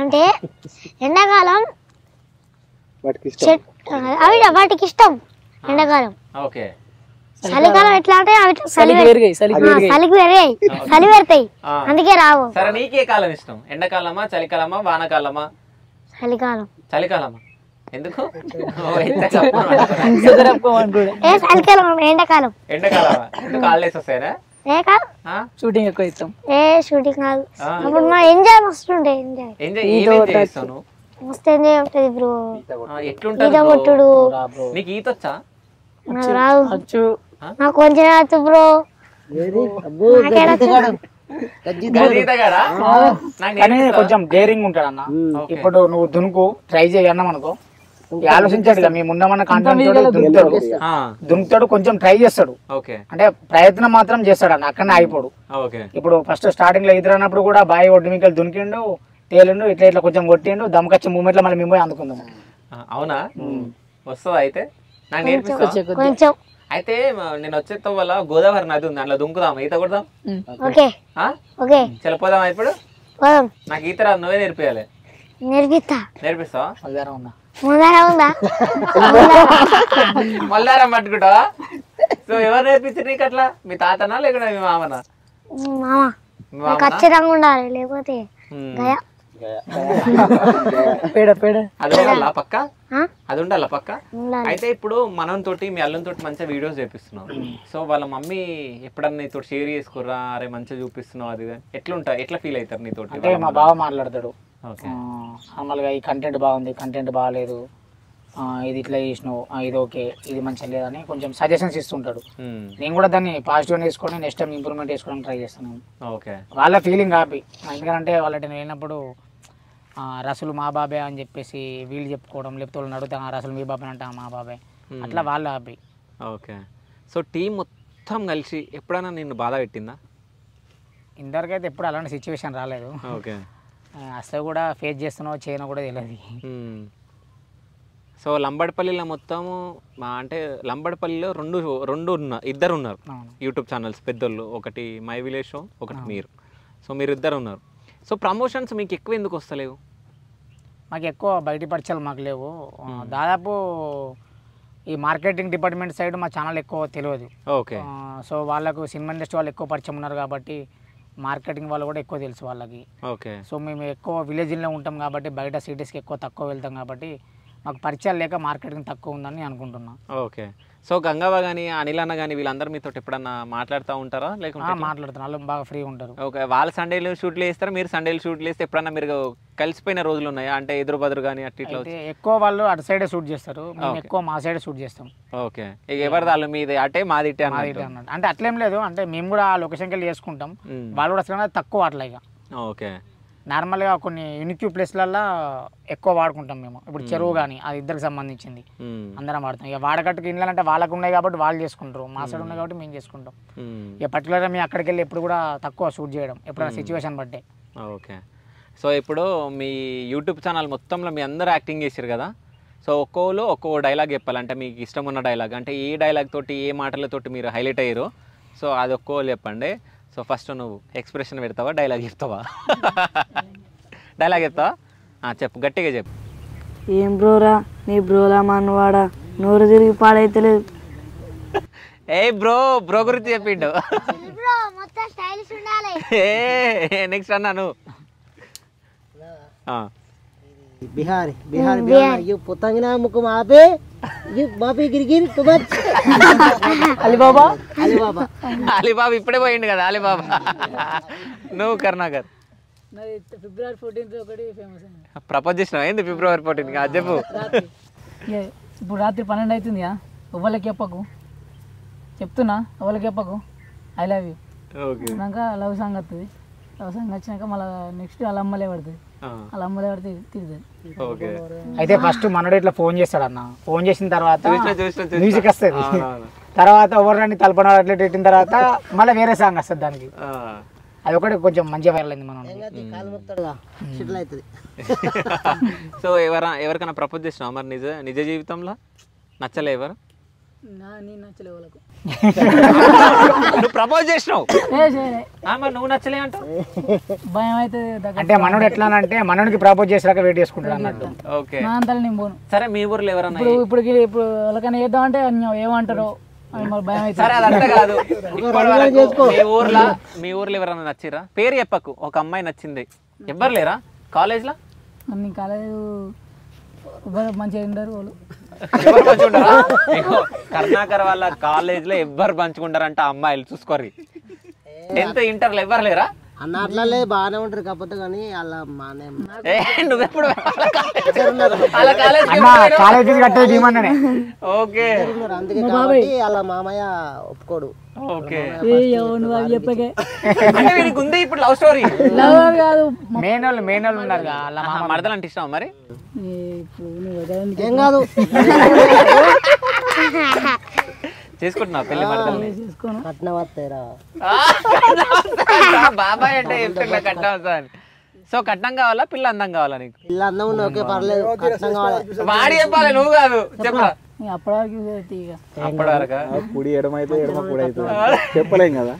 అంటే ఎండాకాలం వాటికి ఇష్టం ఎండాకాలం.
ఓకే.
చలికాలం ఎట్లా అంటే అవి చలికి పెరిగాయి, చలి పెడతాయి, అందుకే రావు.
సరే నీకే కాలం ఇష్టం? ఎండాకాలమా, చలికాలమా, వానాకాలమా?
చలికాలం.
చలికాలమా? ఎందుకు?
చలికాలం. ఎండాకాలం.
ఎండాకాలమా? ఎందుకు హాలిడేస్ వస్తాయనా?
షూటింగ్ ఎక్కువ ఇస్తాం.
షూటింగ్ కాదు, అప్పుడు మా ఎంజాయ్ మస్తు ఉండే. ఎంజాయ్
చేస్తాను,
మస్తు ఎంజాయ్ ఉంటది బ్రో.
ఎట్లుంటది?
ఈత కొట్టుడు.
నీకు ఈత వచ్చా?
నాకు రాదు, నాకు కొంచెం వచ్చు బ్రో.
కొంచెం డేరింగ్ ఉంటాడు అన్న. ఇప్పుడు నువ్వు దునుకు ట్రై చేయన్నాం అనుకో, ఆలోచించాడు కదా, మేము ఉన్నామన్న కాన్ఫిడెన్స్ దునుకుతాడు, కొంచెం ట్రై చేస్తాడు. అంటే ప్రయత్నం మాత్రం చేస్తాడు అన్న, అక్కడనే అయిపోడు. ఇప్పుడు ఫస్ట్ స్టార్టింగ్ లో ఈత అన్నప్పుడు కూడా బాయి ఒడ్డు మీకు దునికిండు, తేలిండు, ఇట్లా ఇట్లా కొంచెం కొట్టిండు, దమ్ముకొచ్చే మూమెంట్ లో మనం మేము అందుకుందాం.
అవునా? వస్తుందా అయితే? నాకు నేర్పిస్తా. అయితే నేను వచ్చేతో వల్ల గోదావరి నది ఉంది, అందులో దుంకుదాం, ఈత కొడదాం. చలిపోదాం ఇప్పుడు. నాకు ఈత రాదు, నువ్వే నేర్పియాలి. నేర్పిస్తావా? మల్లారం పట్టుకుంటావా? సో ఎవరు నేర్పించారు నీకు అట్లా? మీ తాతనా లేకుండా మీ మామనా?
ఖచ్చితంగా ఉండాలి, లేకపోతే
అది ఉండాలా పక్క? అది ఉండాలా పక్క? అయితే ఇప్పుడు మనం తోటి మీ అల్లం తోటి మంచిగా వీడియోస్ చేపిస్తున్నాం. సో వాళ్ళ మమ్మీ ఎప్పుడన్నా నీతో షేర్ చేసుకోరా, అరే మంచిగా చూపిస్తున్నావు అది ఎట్లుంటా, ఎట్లా ఫీల్ అవుతారు నీతోటి?
అంటే మా బావ మాట్లాడతాడు నార్మల్గా, ఈ కంటెంట్ బాగుంది, కంటెంట్ బాగాలేదు, ఇది ఇట్లా చేసినావు, ఇది ఓకే, ఇది మంచిగా లేదని కొంచెం సజెషన్స్ ఇస్తుంటాడు. నేను కూడా దాన్ని పాజిటివ్ వేసుకొని నెక్స్ట్ టైం ఇంప్రూవ్మెంట్ చేసుకోవడానికి ట్రై చేస్తాను. వాళ్ళ ఫీలింగ్ హ్యాపీ, ఎందుకంటే వాళ్ళకి నేను వెళ్ళినప్పుడు రసులు మా బాబాయ్ అని చెప్పేసి వీళ్ళు చెప్పుకోవడం, లేకపోతే వాళ్ళని అడుగుతా రసులు మీ బాబాయ్ అంటా మా బాబాయ్, అట్లా వాళ్ళు హ్యాపీ.
ఓకే. సో టీం మొత్తం కలిసి ఎప్పుడైనా నిన్ను బాధ పెట్టిందా?
ఇంతవరకు అయితే ఎప్పుడు అలాంటి సిచ్యువేషన్ రాలేదు. ఓకే. అసలు కూడా ఫేస్ చేస్తున్నావు చేయను కూడా తెలియదు.
సో లంబడపల్లిలో మొత్తము అంటే లంబడపల్లిలో ఇద్దరు ఉన్నారు యూట్యూబ్ ఛానల్స్ పెద్దోళ్ళు, ఒకటి మై విలేజ్ షో, ఒకటి మీరు. సో మీరు ఇద్దరు ఉన్నారు. సో ప్రమోషన్స్ మీకు ఎక్కువ ఎందుకు వస్తలేవు?
మాకు ఎక్కువ బయట పరిచయాలు మాకు లేవు. దాదాపు ఈ మార్కెటింగ్ డిపార్ట్మెంట్ సైడ్ మా ఛానల్ ఎక్కువ తెలియదు.
ఓకే.
సో వాళ్ళకు సినిమా ఇండస్ట్రీ వాళ్ళు ఎక్కువ పరిచయం ఉన్నారు కాబట్టి మార్కెటింగ్ వాళ్ళు కూడా ఎక్కువ తెలుసు వాళ్ళకి.
ఓకే.
సో మేము ఎక్కువ విలేజ్లో ఉంటాం కాబట్టి బయట సిటీస్కి ఎక్కువ తక్కువ వెళ్తాం కాబట్టి మాకు పరిచయాలు లేక మార్కెటింగ్ తక్కువ ఉందని అనుకుంటున్నా.
ఓకే. సో గంగవ్వ కానీ అనిల్ అన్న కానీ వీళ్ళందరూ మీతో ఎప్పుడన్నా మాట్లాడుతూ ఉంటారా? లేకుంటే
మాట్లాడుతున్నారు, వాళ్ళు బాగా ఫ్రీగా ఉంటారు.
ఓకే. వాళ్ళు సండేలు షూట్లు వేస్తారు, మీరు సండేలు షూట్లు వేస్తే ఎప్పుడన్నా మీరు కలిసిపోయిన రోజులు ఉన్నాయా? అంటే ఎదురు బదురు కానీ అట్లా?
ఎక్కువ వాళ్ళు అటు సైడే షూట్ చేస్తారు, మేము ఎక్కువ మా సైడే షూట్ చేస్తాం.
ఓకే. ఇక ఎవరిది వాళ్ళు మీది అటే మాది ఇటే
అన్నట్టు. అంటే అట్లేం లేదు, అంటే మేము కూడా ఆ లొకేషన్కి వెళ్ళి చేసుకుంటాం, వాళ్ళు కూడా అసలు తక్కువ అట్లా. ఇక
ఓకే.
నార్మల్గా కొన్ని యూనిక్ ప్లేస్లలో ఎక్కువ వాడుకుంటాం మేము. ఇప్పుడు చెరువు కానీ అది ఇద్దరికి సంబంధించింది, అందరం వాడతాం. ఇక వాడకట్టుకు ఇండ్లు అంటే వాళ్ళకు ఉన్నాయి కాబట్టి వాళ్ళు చేసుకుంటారు, మా సైడ్ ఉన్నాయి కాబట్టి మేము చేసుకుంటాం. ఇక పర్టికులర్గా మేము అక్కడికి వెళ్ళి ఎప్పుడు కూడా తక్కువ షూట్ చేయడం, ఎప్పుడైనా సిచ్యువేషన్ బట్టే.
ఓకే. సో ఇప్పుడు మీ యూట్యూబ్ ఛానల్ మొత్తంలో మీ అందరూ యాక్టింగ్ చేశారు కదా, సో ఒక్కో డైలాగ్ చెప్పాలంటే మీకు ఇష్టం ఉన్న డైలాగ్, అంటే ఏ డైలాగ్ తోటి ఏ మాటలతోటి మీరు హైలైట్ అయ్యారో సో అది ఒక్కోళ్ళు చెప్పండి. సో ఫస్ట్ నువ్వు ఎక్స్ప్రెషన్ పెడతావా, డైలాగ్ చెప్తావా? డైలాగ్ చెప్తావా? చెప్పు, గట్టిగా చెప్పు.
ఏం బ్రోరా నీ బ్రోలా మనవాడా, నోరు తిరిగి పాడైతలేదు.
ఏ బ్రో గురించి చెప్పిండు. నెక్స్ట్ అన్నా నువ్వు.
बिहार बिहार बिहार ये पोतंगना मुकुम आबे ये बाबी गिरगिर तुमच అలీబాబా
ఇప్పుడే పోయిండు కదా అలీబాబా. నువ్వు కర్ణాకర్.
ఫిబ్రవరి 14 ఒకటి ఫేమస్
ప్రపోజ్ చేసినావు ఏంది ఫిబ్రవరి 14? అది చెప్పు.
ఇప్పుడు రాత్రి 12 అవుతుంది, ఎవరికి చెప్పకు, చెప్తున్నా ఎవరికి చెప్పకు, ఐ లవ్ యూ. ఇంకా లవ్ సాంగ్ వస్తుంది, లవ్ సాంగ్ వచ్చినాక మళ్ళీ నెక్స్ట్ వాళ్ళ అమ్మలే పడుతుంది, వాళ్ళ అమ్మలే పడితే తిరుగుతుంది.
అయితే ఫస్ట్ మనోడు ఇట్లా ఫోన్ చేస్తాడు అన్న, ఫోన్ చేసిన తర్వాత మ్యూజిక్ వస్తుంది, తర్వాత ఎవరిని తలపన అట్లా పెట్టిన తర్వాత మళ్ళీ వేరే సాంగ్ వస్తుంది దానికి. అది ఒకటి కొంచెం మంచిగా వైరల్ అయింది మనం.
సో ఎవరికైనా ప్రపోజ్ చేసినావు మరి నిజ జీవితంలో? నచ్చలే ఎవరు?
నేను నచ్చలే వాళ్ళకు.
నువ్వు ప్రపోజ్ చేసినావు
చేయలే.
మరి నువ్వు నచ్చలే అంటావు?
భయం అయితే
అంటే మనోడు ఎట్లా అంటే మనోడికి ప్రపోజ్ చేసాక వెయిట్ చేసుకుంటాడు అన్నట్టు.
ఓకే
నా అంతా నేను పోను.
సరే మీ ఊర్లో ఎవరన్నా
ఇప్పుడు వాళ్ళకన్నా చేద్దాం అంటే ఏమంటారో అని మరి భయం అయితే.
సరే అదంతా కాదు, మీ ఊర్లో ఎవరన్నా నచ్చిరా? పేరు చెప్పకు, ఒక అమ్మాయి నచ్చింది. ఎవ్వరు లేరా కాలేజ్లో?
నేను కాలేజ్ మంచిగా ఉండరు వాళ్ళు.
ఎవరు పంచుకుంటారా? కర్ణాకర్ వాళ్ళ కాలేజ్ లో ఎవ్వరు పంచుకుంటారంట అమ్మాయిలు, చూసుకోరి. 10th ఇంటర్లో ఎవ్వరు లేరా?
అన్న అట్లా బాగానే ఉంటారు కాకపోతే కానీ అలా మానే
నువ్వెప్పుడు ఓకే
అందుకే కాబట్టి అలా మామయ్య ఒప్పుకోడు.
ఓకే
నువ్వు అవి చెప్పకే.
అంటే వీనికి ఉంది ఇప్పుడు లవ్ స్టోరీ.
లవ్ కాదు,
మేనోళ్ళు ఉన్నారు
మరదలు అంటే ఇష్టం మరి?
ఏం కాదు
చేసుకుంటున్నావు పెళ్లి మరదల్ని?
కట్నం వస్తాయిరా
బాబాయ్ అంటే చెప్తున్నా కట్నం వస్తా అని. సో కట్నం కావాలా పిల్ల అందం కావాలా నీకు?
పిల్ల అందం ఉంది ఓకే పర్లేదు, కట్నం కావాలి.
వాడి చెప్పాలి, నువ్వు కాదు. చెప్పరా?
అప్పటి వరకు
కుడి ఎడమైతే ఎడమ కుడి అవుతుంది చెప్పలేం కదా.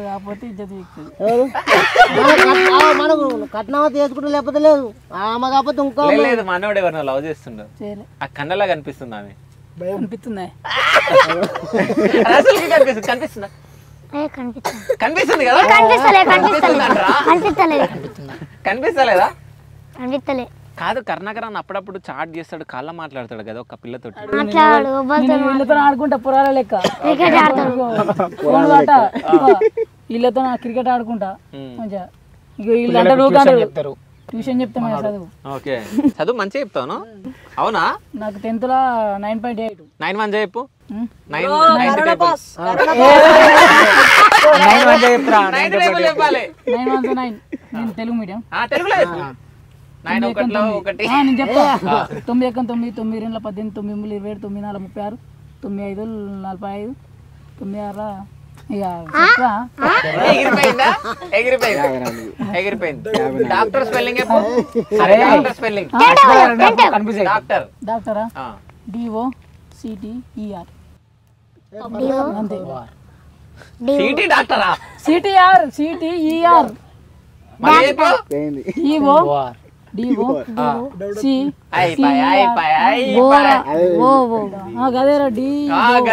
కాకపోతే ఇజ్జత్ ఎక్కుతుంది.
మనకు కట్నం తీసుకుంటే లేకపోతే లేదు, ఆమె కాకపోతే ఇంకో
లేదు. మనోడు ఎవరినో లవ్ చేస్తుండో, ఆ కన్నలా కనిపిస్తుంది ఆమె.
అనిపిస్తుందా?
కనిపిస్తుందా? కనిపిస్తుంది కదా? కనిపిస్తలేదా? కాదు, కర్ణాకర్ అన్న అప్పుడప్పుడు చాట్ చేస్తాడు, కాళ్ళ మాట్లాడతాడు కదా ఒక పిల్లతోటి.
వీళ్ళతో ఆడుకుంటా పురాల లెక్క వీళ్ళతో క్రికెట్ ఆడుకుంటా మంచిగా. వీళ్ళంతా చెప్తారు ట్యూషన్ చెప్తాను చదువు.
ఓకే, చదువు మంచిగా చెప్తాను. అవునా?
నాకు 10th లో 9.8.
9 చెప్పు. 9
నేను తెలుగు మీడియం.
తెలుగులో 9 1 1
నేను చెప్తా. 9 1 9 9 2 18 9 27 9 4 36 9 5 45 9 6 ఇక
ఎగిరిపోయింది. డాక్టర్ స్పెల్లింగ్ స్పెల్లింగ్
డాక్టరా? DOCTER అంతే.
సిటీ డాక్టరా?
CTR CTER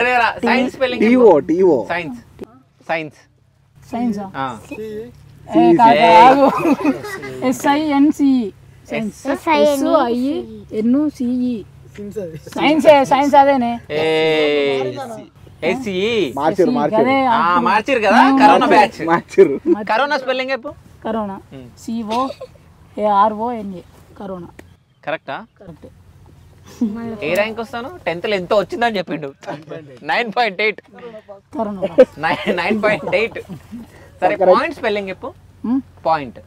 గదేరా. Science spelling science
science science అదేనే.
మార్చిరు కదా కరోనా బ్యాచ్. కరోనా స్పెల్లింగ్ చెప్పు.
Corona COARONA corona.
కరెక్టా?
కరెక్ట్.
ఏ ర్యాంక్ వస్తాను? 10th లో ఎంతో వచ్చిందని చెప్పిండు. 9.8. 9.8. సరే పాయింట్ స్పెల్లింగ్ చెప్పు. Point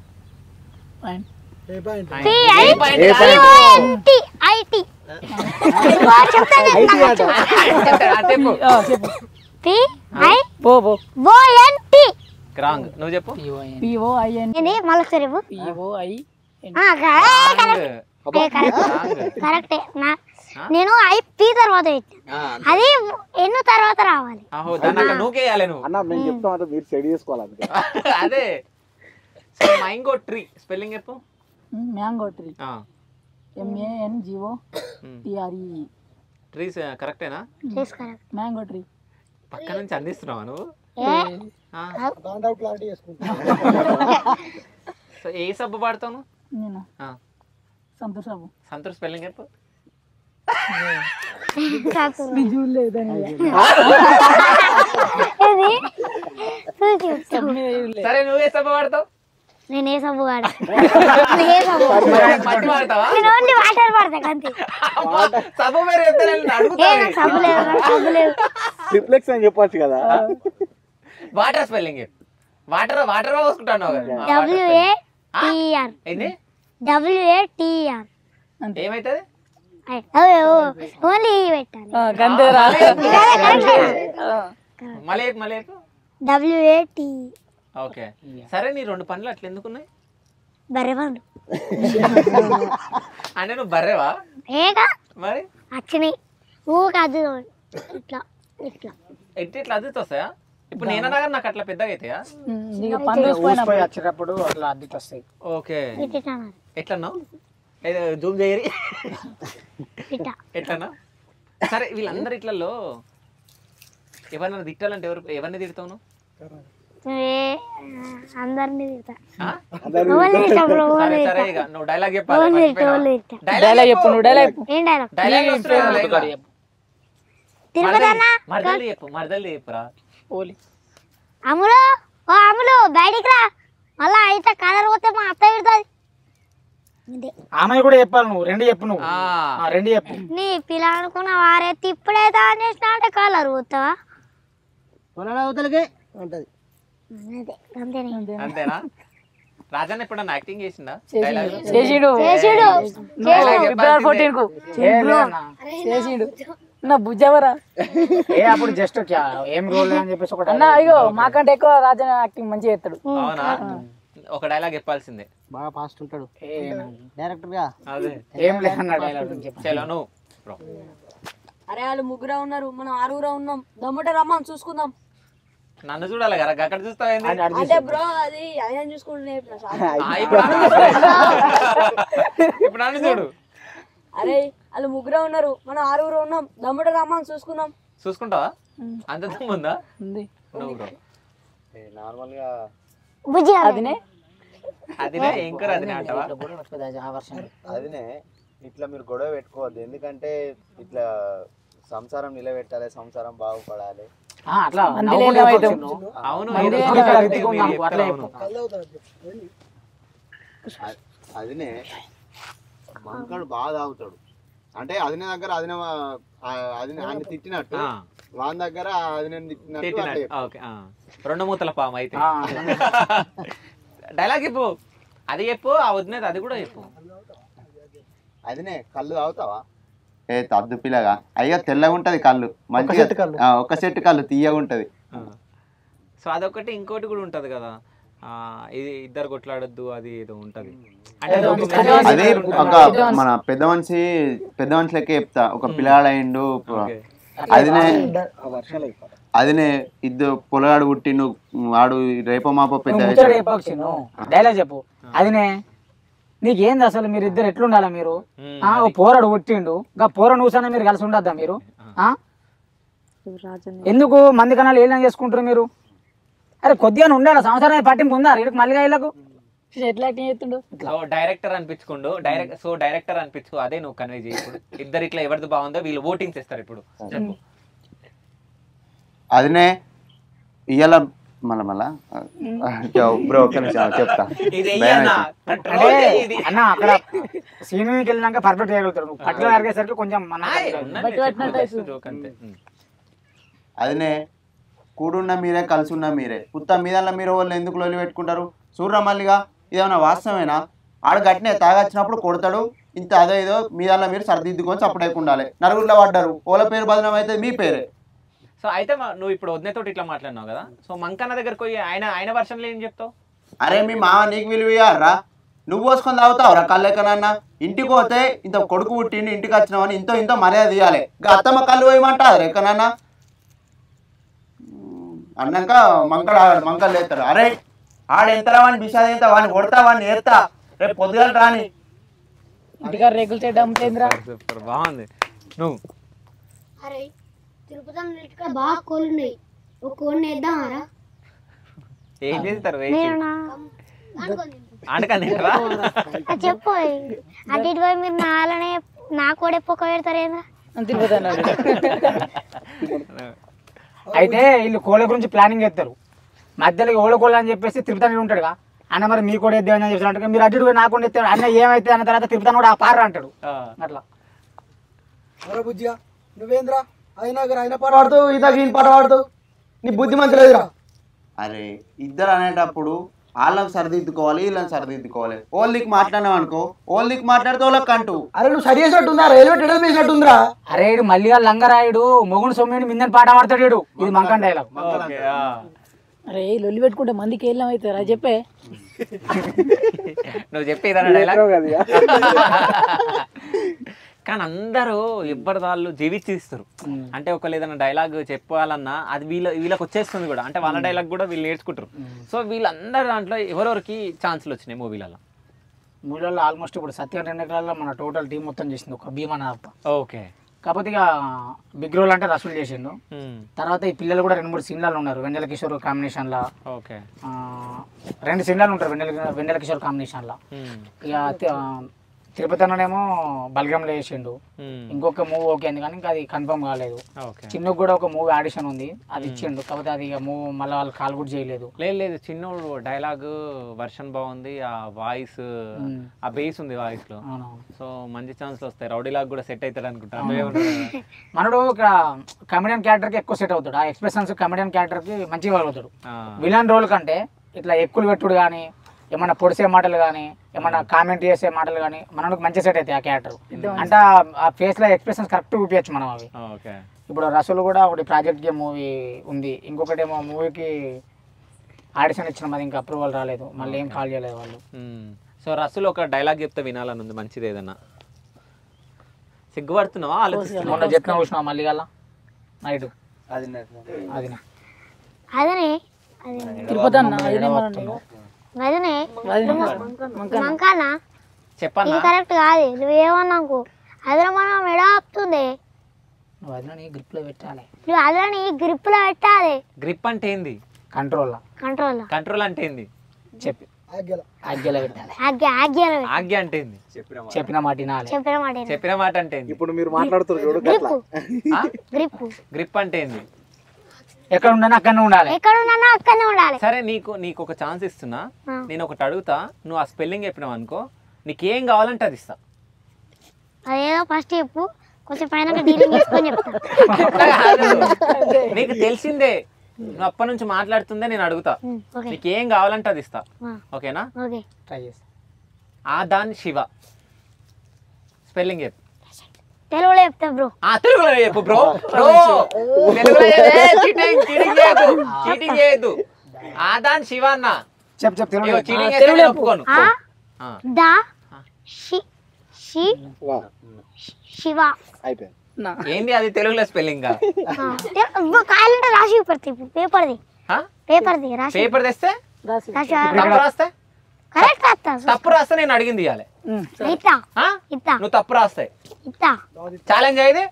wrong. నువ్వు చెప్పు.
కరెక్టే. నేను పీ తర్వాత అది ఎన్నో తర్వాత రావాలి.
నువ్వేయాలి నువ్వు.
అన్న మేము చెప్తాం, మీరు సెట్ చేసుకోవాలి.
అదే మ్యాంగో ట్రీ స్పెల్లింగ్ చెప్పు.
Mango tree MANGOTRE.
ట్రీస్ కరెక్టేనా?
Mango tree.
పక్క నుంచి అందిస్తున్నావా నువ్వు? సో ఏ సబ్బు వాడతావు?
నేను సంతూర్ సబ్బు.
సంతూర్ స్పెల్లింగ్ చెప్పు. సరే నువ్వు ఏ సబ్బు వాడతావు?
నేను ఏ సబ్బు వాడా.
మట్టి వాడతావా?
వాటర్ వాడతా అంతే.
సబ్బు పేరు
రిఫ్లెక్స్ అని చెప్పొచ్చు కదా.
వాటర్ స్పెల్లింగ్ వాటర్ వాటర్ పోసుకుంటాను.
WATER
ఏమైతుంది?
ఓన్లీ పెట్టాలి.
మళ్ళీ
WATE.
ఓకే సరే, నీ 2 పనులు అట్లా ఎందుకున్నాయి?
బర్రెవాడు
అంటే నువ్వు బర్రెవా?
ఏగా
మరి
వచ్చినాయి కాదు ఇట్లా ఇట్లా
ఇట్లా అద్దె వస్తాయా? ఇప్పుడు నేనన్నా కానీ నాకు అట్లా పెద్దగా అవుతాయా?
నీకు పని
ఊసిపోయి వచ్చేటప్పుడు అట్లా అద్దెకి వస్తాయి.
ఓకే
ఇట్లా
ఎట్లన్నా జూమ్ చేయరి
ఇట్లా
ఎట్లన్నా? సరే వీళ్ళందరి ఇట్లలో ఎవరన్నా తిట్టాలంటే ఎవరిని తిడతావు నువ్వు?
అందరినీ తిడతా.
సరే సరే ఇక నువ్వు డైలాగ్ చెప్పాలి.
డైలాగ్ చెప్పు, నువ్వు డైలాగ్ చెప్పు.
ఏం డైలాగ్?
డైలాగ్
తిరుపతి అన్న
మరదలు చెప్పు, మరదలు చెప్పురా.
ఓలి
అమ్ములు, ఓ అమ్ములు బయటికి రా, మళ్ళా అయితే కలర్ పోతే మా అత్త విడుతుంది.
ఆమె కూడా చెప్పాలి, నువ్వు రెండు చెప్పు, నువ్వు రెండు చెప్పు.
నీ పిల్ల అనుకున్న వారే తిప్పుడైతే ఆన్ చేసిన అంటే కలర్ పోతావా?
అవతలకే ఉంటది.
అంతేనా? రాజన్న ఎప్పుడన్నా యాక్టింగ్ చేసిందా?
చేసిండు ఫిబ్రవరి 14 కు చేసిండు. నా బుజ్జవరా
అప్పుడు జస్ట్ ఏం రోల్ అని చెప్పేసి ఒకటి
అన్న. అయ్యో మాకంటే ఎక్కువ రాజన్న యాక్టింగ్ మంచిగా చేస్తాడు.
అవునా? ఒక డైలాగ్ చెప్పాల్సిందే.
బాగా ఫాస్ట్ ఉంటాడు డైరెక్టర్ గా.
అదే
ఏం లేదన్న డైలాగ్
చలో నువ్వు.
అరే వాళ్ళు ముగ్గురే ఉన్నారు, మనం 6 ఉన్నాం, దమ్ముంటే రమ్మని చూసుకుందాం.
నన్ను చూడాలి కదా, అక్కడ చూస్తావు.
అంటే బ్రో అది ఆయన చూసుకుంటే
ఇప్పుడు నన్ను చూడు.
అరే వాళ్ళు ముగ్గురే ఉన్నారు, మనం 6 ఉన్నాం, దమ్ముంటే రమ్మని చూసుకుందాం.
చూసుకుంటావా? అంత దమ్ముందా? నువ్వు బ్రో
నార్మల్ గా
అదినే
అదినే ఎంకర్ అదినే అంటావా?
అదినే ఇట్లా మీరు గొడవ పెట్టుకోవద్దు, ఎందుకంటే ఇట్లా సంసారం నిలబెట్టాలి, సంసారం బాగుపడాలి.
అట్లా
అవును.
అదినే మంకడు బాగా తాగుతాడు అంటే అదినే దగ్గర అదినే అన్ని తిట్టినట్టు వాని దగ్గర అదినే తిట్టినట్టు.
ఓకే, 2 మూతల పాము అయితే. డైలాగ్ చెప్పు, అది చెప్పు, ఆ వదినేది అది కూడా చెప్పు.
అదినే కళ్ళు తాగుతావా? ఏ తద్దు పిల్లగా, అయ్యా తెల్లగా ఉంటది కళ్ళు, మంచిగా ఒక సెట్ కళ్ళు తీయగా ఉంటది.
సో అదొకటి, ఇంకోటి కూడా ఉంటది కదా, ఇది ఇద్దరు కొట్లాడొద్దు, అది ఏదో ఉంటది.
అదే ఒక మన పెద్ద మనిషి లెక్క చెప్తా. ఒక పిల్లాడైండు, అదినే ఇద్దరు పొలగాడు పుట్టిండు, వాడు రేపో మాపో పెద్ద
డైలాగ్ చెప్పు. అదినే నీకేంది అసలు, మీరు ఇద్దరు ఎట్లుండాలా? మీరు పోరాడు పుట్టిండు, ఇంకా పోరాడు కూర్చొని మీరు కలిసి ఉండద్దా? మీరు ఎందుకు మంది కన్నాలు ఏం చేసుకుంటారు మీరు? అరే కొద్దిగా ఉండాలి, సంవత్సరం పట్టింపు ఉందా వీళ్ళకి? మళ్ళీ వీళ్ళకు
ఎట్లా యాక్టింగ్ చేస్తుండు?
సో డైరెక్టర్ అనిపించుకోండు, డైరెక్టర్ అనిపించుకో. అదే నువ్వు కన్వే చేయి. ఇప్పుడు ఇద్దరు ఇట్లా ఎవరిది బాగుందో వీళ్ళు ఓటింగ్స్ ఇస్తారు. ఇప్పుడు చెప్పు.
అదినే ఇయ్యాల మళ్ళా బ్రో ఒక్క నిమిషం చెప్తా.
అన్న అక్కడ సీనియర్కి వెళ్ళినాక పర్ఫెక్ట్ చేయగలుగుతాడు, నువ్వు పట్టుకుని అరిగేసరికి కొంచెం
అదినే కూడున్న మీరే, కలిసి ఉన్న మీరే, పుత్త మీద మీరు వాళ్ళు ఎందుకు లొల్లి పెట్టుకుంటారు? చూడరా మళ్ళీగా ఇదేమన్నా వాస్తవమేనా? ఆడు గట్టినే తాగొచ్చినప్పుడు కొడతాడు, ఇంత అదో ఏదో మీద మీరు సర్దిద్దుకొని చప్పుడైపు ఉండాలి. నలుగురిలో పడ్డారు, ఓల పేరు బదనం అయితే మీ పేరే.
సో అయితే నువ్వు ఇప్పుడు వదినతో ఇట్లా మాట్లాడినావు కదా, సో మంకన్న దగ్గరకు పోయి ఆయన వర్షన్లో ఏం చెప్తావు?
అరే మీ మామ నీకు విలువయ్యారా? నువ్వు పోసుకొని తాగుతావురా కళ్ళెక్కనన్నా? ఇంటికి పోతే ఇంత కొడుకు పుట్టిండి, ఇంటికి వచ్చినావని ఇంతో మర్యాద ఇవ్వాలి. అత్తమ్మ కళ్ళు పోయమంటారు ఎక్కడన్నా అన్నాక మంకలు లేస్తారు. అరే ఆడు ఎంతరా వాడిని బిషాది ఎంత, వాడిని కొడతా, వాడిని ఏరుతా, రేపు పొద్దుగాల రాని
ఇంటిగా రేకులు చేయడం
బాగుంది. నువ్వు
అరే తిరుపతి బాగా కోళ్ళు ఉన్నాయి, ఒక కోడిని వేద్దామారా?
ఏం చేస్తారు? ఆడకందిరా
చెప్పు. అటు ఇటు పోయి మీరు నాలనే నా కూడా ఎప్పుక పెడతారేంద్రా?
అయితే వీళ్ళు కోళ్ళ గురించి ప్లానింగ్ చేస్తారు. మధ్యలో ఓళ్ళకోళ్ళు అని చెప్పేసి తిరుపతి ఉంటాడుగా అన్న, మరి మీ కూడా ఎద్దు అని చెప్పి మీరు అడ్డు నాకు కూడా ఎత్తాడు అన్న, ఏమైతే అన్న తర్వాత తిరుపతి కూడా ఆ పార అంటాడు. అట్లా
బుజ్జిగా నువ్వేంద్రా ఆయన పాట పాడుతావు, ఈయన పాట పాడుతావు, నీ బుద్ధి మంచి లేదురా.
అరే ఇద్దరు అనేటప్పుడు వాళ్ళకి సరిదిద్దుకోవాలి, వీళ్ళని సరిదిద్దుకోవాలి. ఓళ్ళకి మాట్లాడినావు అనుకో, ఓళ్ళకి మాట్లాడితే వాళ్ళకి అంటూ.
అరే నువ్వు సరి చేసినట్టుందా? రైల్వే టెడల్ వేసినట్టుందిరా.
అరే మళ్ళీ లొంగరాయుడు మొగుడు సొమ్మిని మిందని పాట పాడతాడు. ఇది మంకన్ డైలాగ్.
అరే లొల్లి పెట్టుకుంటే మందికి ఏం అవుతారా చెప్పే?
నువ్వు చెప్పేదన్నా డైలాగ్. కానీ అందరూ ఎవ్వరి వాళ్ళు జీవిస్తారు. అంటే ఒకళ్ళు ఏదైనా డైలాగ్ చెప్పాలన్నా అది వీళ్ళకి వచ్చేస్తుంది కూడా, అంటే వాళ్ళ డైలాగ్ కూడా వీళ్ళు నేర్చుకుంటారు. సో వీళ్ళందరి దాంట్లో ఎవరెవరికి ఛాన్సులు వచ్చినాయి మూవీలలో?
మూవీలలో ఆల్మోస్ట్ ఇప్పుడు సత్య రెండెకరాల్లో మన టోటల్ టీం మొత్తం చేసింది, ఒక భీమా తప్ప.
ఓకే.
కాకపోతే ఇక బిగ్ రోల్ అంటే రసూల్ చేసిండు. తర్వాత ఈ పిల్లలు కూడా 2-3 సీన్లలో ఉన్నారు. వెన్నెల కిషోర్ కాంబినేషన్లో.
ఓకే.
2 సీన్లలో ఉంటారు వెన్నెల కిషోర్ కాంబినేషన్లో. ఇక తిరుపతి అన్ననేమో బలగంలో వేసిండు. ఇంకొక మూవీ ఓకే అంది కానీ ఇంకా అది కన్ఫర్మ్ కాలేదు. చిన్నకు కూడా ఒక మూవీ ఆడిషన్ ఉంది, అది ఇచ్చిండు. కాకపోతే అది ఇక మూవీ మళ్ళీ వాళ్ళు కాల్ కూడా చేయలేదు.
లేదు చిన్నోడు డైలాగ్ వర్షన్ బాగుంది, ఆ వాయిస్ ఆ బేస్ ఉంది వాయిస్ లో. సో మంచి ఛాన్స్లు వస్తాయి. రౌడీలాగ్ కూడా సెట్ అవుతాడు అనుకుంటా.
మనడు ఇక్కడ కమెడియన్ క్యారెక్టర్ కి ఎక్కువ సెట్ అవుతాడు. ఆ ఎక్స్ప్రెషన్స్ కమెడియన్ క్యారెక్టర్ కి మంచిగా అవుతాడు. విలన్ రోల్ కంటే ఇట్లా ఎక్కువ పెట్టుడు కానీ, ఏమన్నా పొడిసే మాటలు కానీ, ఏమన్నా కామెంట్ చేసే మాటలు కానీ మనకు మంచి సెట్ అవుతాయి ఆ క్యారెక్టర్. అంటే ఆ ఫేస్ లో ఎక్స్ప్రెషన్స్ కరెక్ట్ చూపించచ్చు మనం అవి. ఇప్పుడు రసూల్ కూడా ఒకటి ప్రాజెక్ట్ గేమ్ మూవీ ఉంది, ఇంకొకటి ఏమో మూవీకి ఆడిషన్ ఇచ్చిన అది ఇంకా అప్రూవల్ రాలేదు, మళ్ళీ ఏం కాల్ చేయలేదు వాళ్ళు.
సో రసూల్ ఒక డైలాగ్ చెప్తే వినాలని ఉంది, మంచిది ఏదన్నా. సిగ్గుపడుతున్నావా?
మొన్న చెప్పిన చూసినావా మళ్ళీ గల నైట్ అది
తిరుపతి అన్న
చెప్పన్నా కరెక్ట్ కాదు. నువ్వేమన్నాకు అదే మనం ఎడ ఆపుతుంది.
నువ్వు అదే గ్రిప్ లో పెట్టాలి.
నువ్వు అదే గ్రిప్ లో పెట్టాలి.
గ్రిప్ అంటే ఏంది?
కంట్రోల్.
కంట్రోల్ అంటే ఏంది?
చెప్పి ఆజ్ఞలో పెట్టాలి.
ఆజ్ఞ అంటే ఏంది?
చెప్పిన మాట వినాలి.
చెప్పిన మాట అంటే ఏంది?
ఇప్పుడు మీరు మాట్లాడుతున్నారు చూడు.
గ్రిప్ అంటే ఏంది?
ఎక్కడ ఉన్నా అక్కడనే ఉండాలి.
సరే నీకు ఒక ఛాన్స్ ఇస్తున్నా, నేను ఒకటి అడుగుతా, నువ్వు ఆ స్పెల్లింగ్ చెప్పినావు అనుకో, నీకేం కావాలంటే అది ఇస్తా.
అదేదో ఫస్ట్ చెప్పు, కొంచెం పైన డీలింగ్ చేసుకొని చెప్తా.
నీకు తెలిసిందే, నువ్వు అప్పటి నుంచి మాట్లాడుతుందే నేను అడుగుతా, నీకేం కావాలంటే అది ఇస్తా. ఓకేనా?
ట్రై చేస్తా.
ఆదాన్ శివ స్పెల్లింగ్ చెప్పు.
తెలుగులో చెప్తా బ్రో.
తెలుగులో చెప్పు బ్రో. చీటింగ్ చేయద్దు. ఆదాన్ శివ అన్న చీటింగ్ ఒప్పుకోను.
శివ
ఏంది అది తెలుగులో స్పెల్లింగ్?
కావాలంటే రాసి పేపర్ది పేపర్ తెస్తే
తప్పు రాస్తే
కరెక్ట్ రాస్తా.
తప్పు రాస్తే నేను అడిగింది ఇవ్వాలి. నువ్వు తప్పు రాస్తాయి. ఛాలెంజ్ అయ్యేది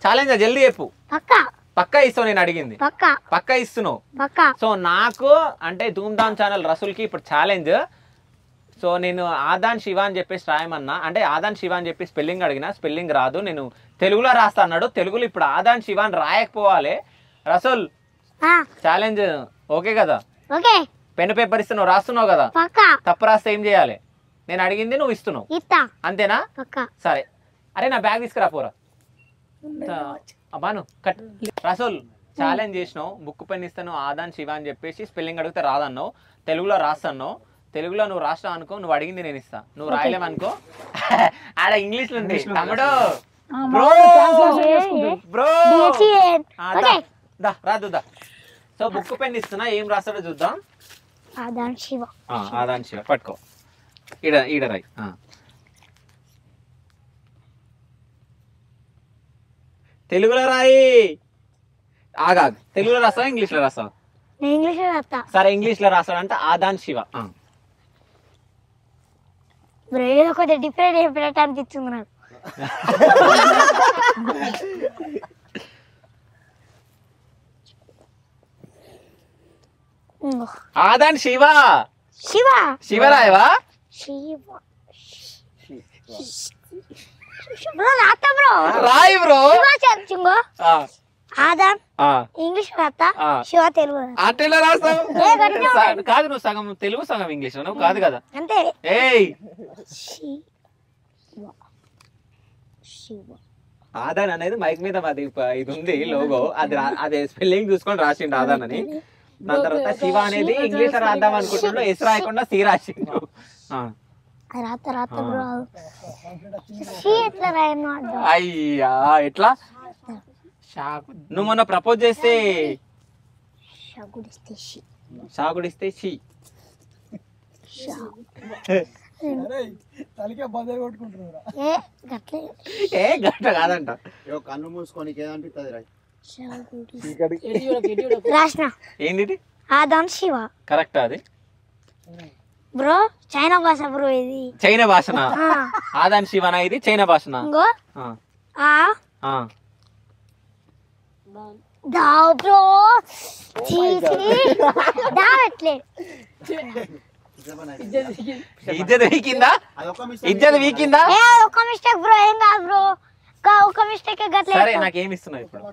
ఛాలెంజ్ జల్దీ చెప్పు. పక్కా ఇస్తావు, నేను అడిగింది పక్కా ఇస్తున్నావు. సో నాకు అంటే ధూమ్ధామ్ ఛానల్ రసూల్కి ఇప్పుడు ఛాలెంజ్. సో నేను ఆదాన్ శివ అని చెప్పేసి రాయమన్నా, అంటే ఆదాన్ శివ అని చెప్పి స్పెల్లింగ్ అడిగినా, స్పెల్లింగ్ రాదు, నేను తెలుగులో రాస్తా అన్నాడు. తెలుగులో ఇప్పుడు ఆదాన్ శివ అని రాయకపోవాలి. రసూల్ ఛాలెంజ్ ఓకే కదా? పెన్ పేపర్ ఇస్తున్నావు, రాస్తున్నావు కదా? తప్పు రాస్తే ఏం చేయాలి? నేను అడిగింది నువ్వు ఇస్తున్నావు, అంతేనా? సరే. అరే నా బ్యాగ్ తీసుకురా పోరా. బాను కట్. రసూల్ ఛాలెంజ్ చేసినావు, బుక్ పెన్ ఇస్తాను ఆదాన్ శివ అని చెప్పేసి స్పెల్లింగ్ అడిగితే రాదన్నావు, తెలుగులో రాస్తాను. తెలుగులో నువ్వు రాష్ట్రం అనుకో, నువ్వు అడిగింది నేను ఇస్తా. నువ్వు రాయలేమనుకో ఆడ ఇంగ్లీష్ లో ఉంది. తమ్ముడు బ్రో బ్రో రాదు దా. సో బుక్ పెన్ ఇస్తున్నా, ఏం రాస్తాడో చూద్దాం.
ఆదాన్ శివ
పట్టుకో. ఈడ రాయి. తెలుగులో రాయి. ఆగా తెలుగులో రాస్తావా ఇంగ్లీష్లో రాస్తావా? సరే ఇంగ్లీష్లో రాస్తాడంటే ఆదాన్ శివ.
ఏదో కొంచెం డిఫరెంట్ చెప్పినట్టు అనిపిస్తుంది నాకు.
ఆదాన్ శివ. శివరాయవా? రాయి బ్రో.
ఆదాన్ ఇంగ్లీష్ రాస్తా, శివ తెలుగు.
అట్టెలా రాస్తావు? కాదు, నువ్వు సగం తెలుగు సగం ఇంగ్లీష్ నువ్వు కాదు కదా?
అంతే.
ఏయ్ ఆదాన్ అనేది మైక్ మీద అది ఇది ఉంది లోగో, అది స్పెల్లింగ్ చూసుకొని రాసిండు ఆదాన్ అని. దాని తర్వాత శివ అనేది ఇంగ్లీష్ రాద్దాం అనుకుంటున్నాడు, ఎస్ రాయకుండా సి రాసిండు. అయ్యా ఎట్లా? నువ్వు మొన్న ప్రపోజ్ చేస్తే షాగుడిస్తే షీ.
తలకే బదులు కొట్టుకుంటున్నారా
ఏ గట్లే
ఏ గట్ట కాదంట.
కన్ను మూసుకొని ఏదనిపిస్తుంది రా
రాసిన
ఏంటి
ఆదాన్ శివ
కరెక్ట్? అది
బ్రో చైనా భాష బ్రో ఇది.
చైనా భాషనా? ఆదాన్ శివనా ఇది చైనా భాషనా?
ఇంకో
ఆ,
ఆ
ఆ.
దా బ్రో దావట్లే
ఇజ్జత్ వీకిందా? ఇజ్జత్ వీకిందా?
ఏ ఒక మిస్టేక్ బ్రో ఏం కాదు బ్రో ఒక మిస్టేక్ గట్లే.
సరే నాకేమి ఇస్తున్నావు ఇప్పుడు?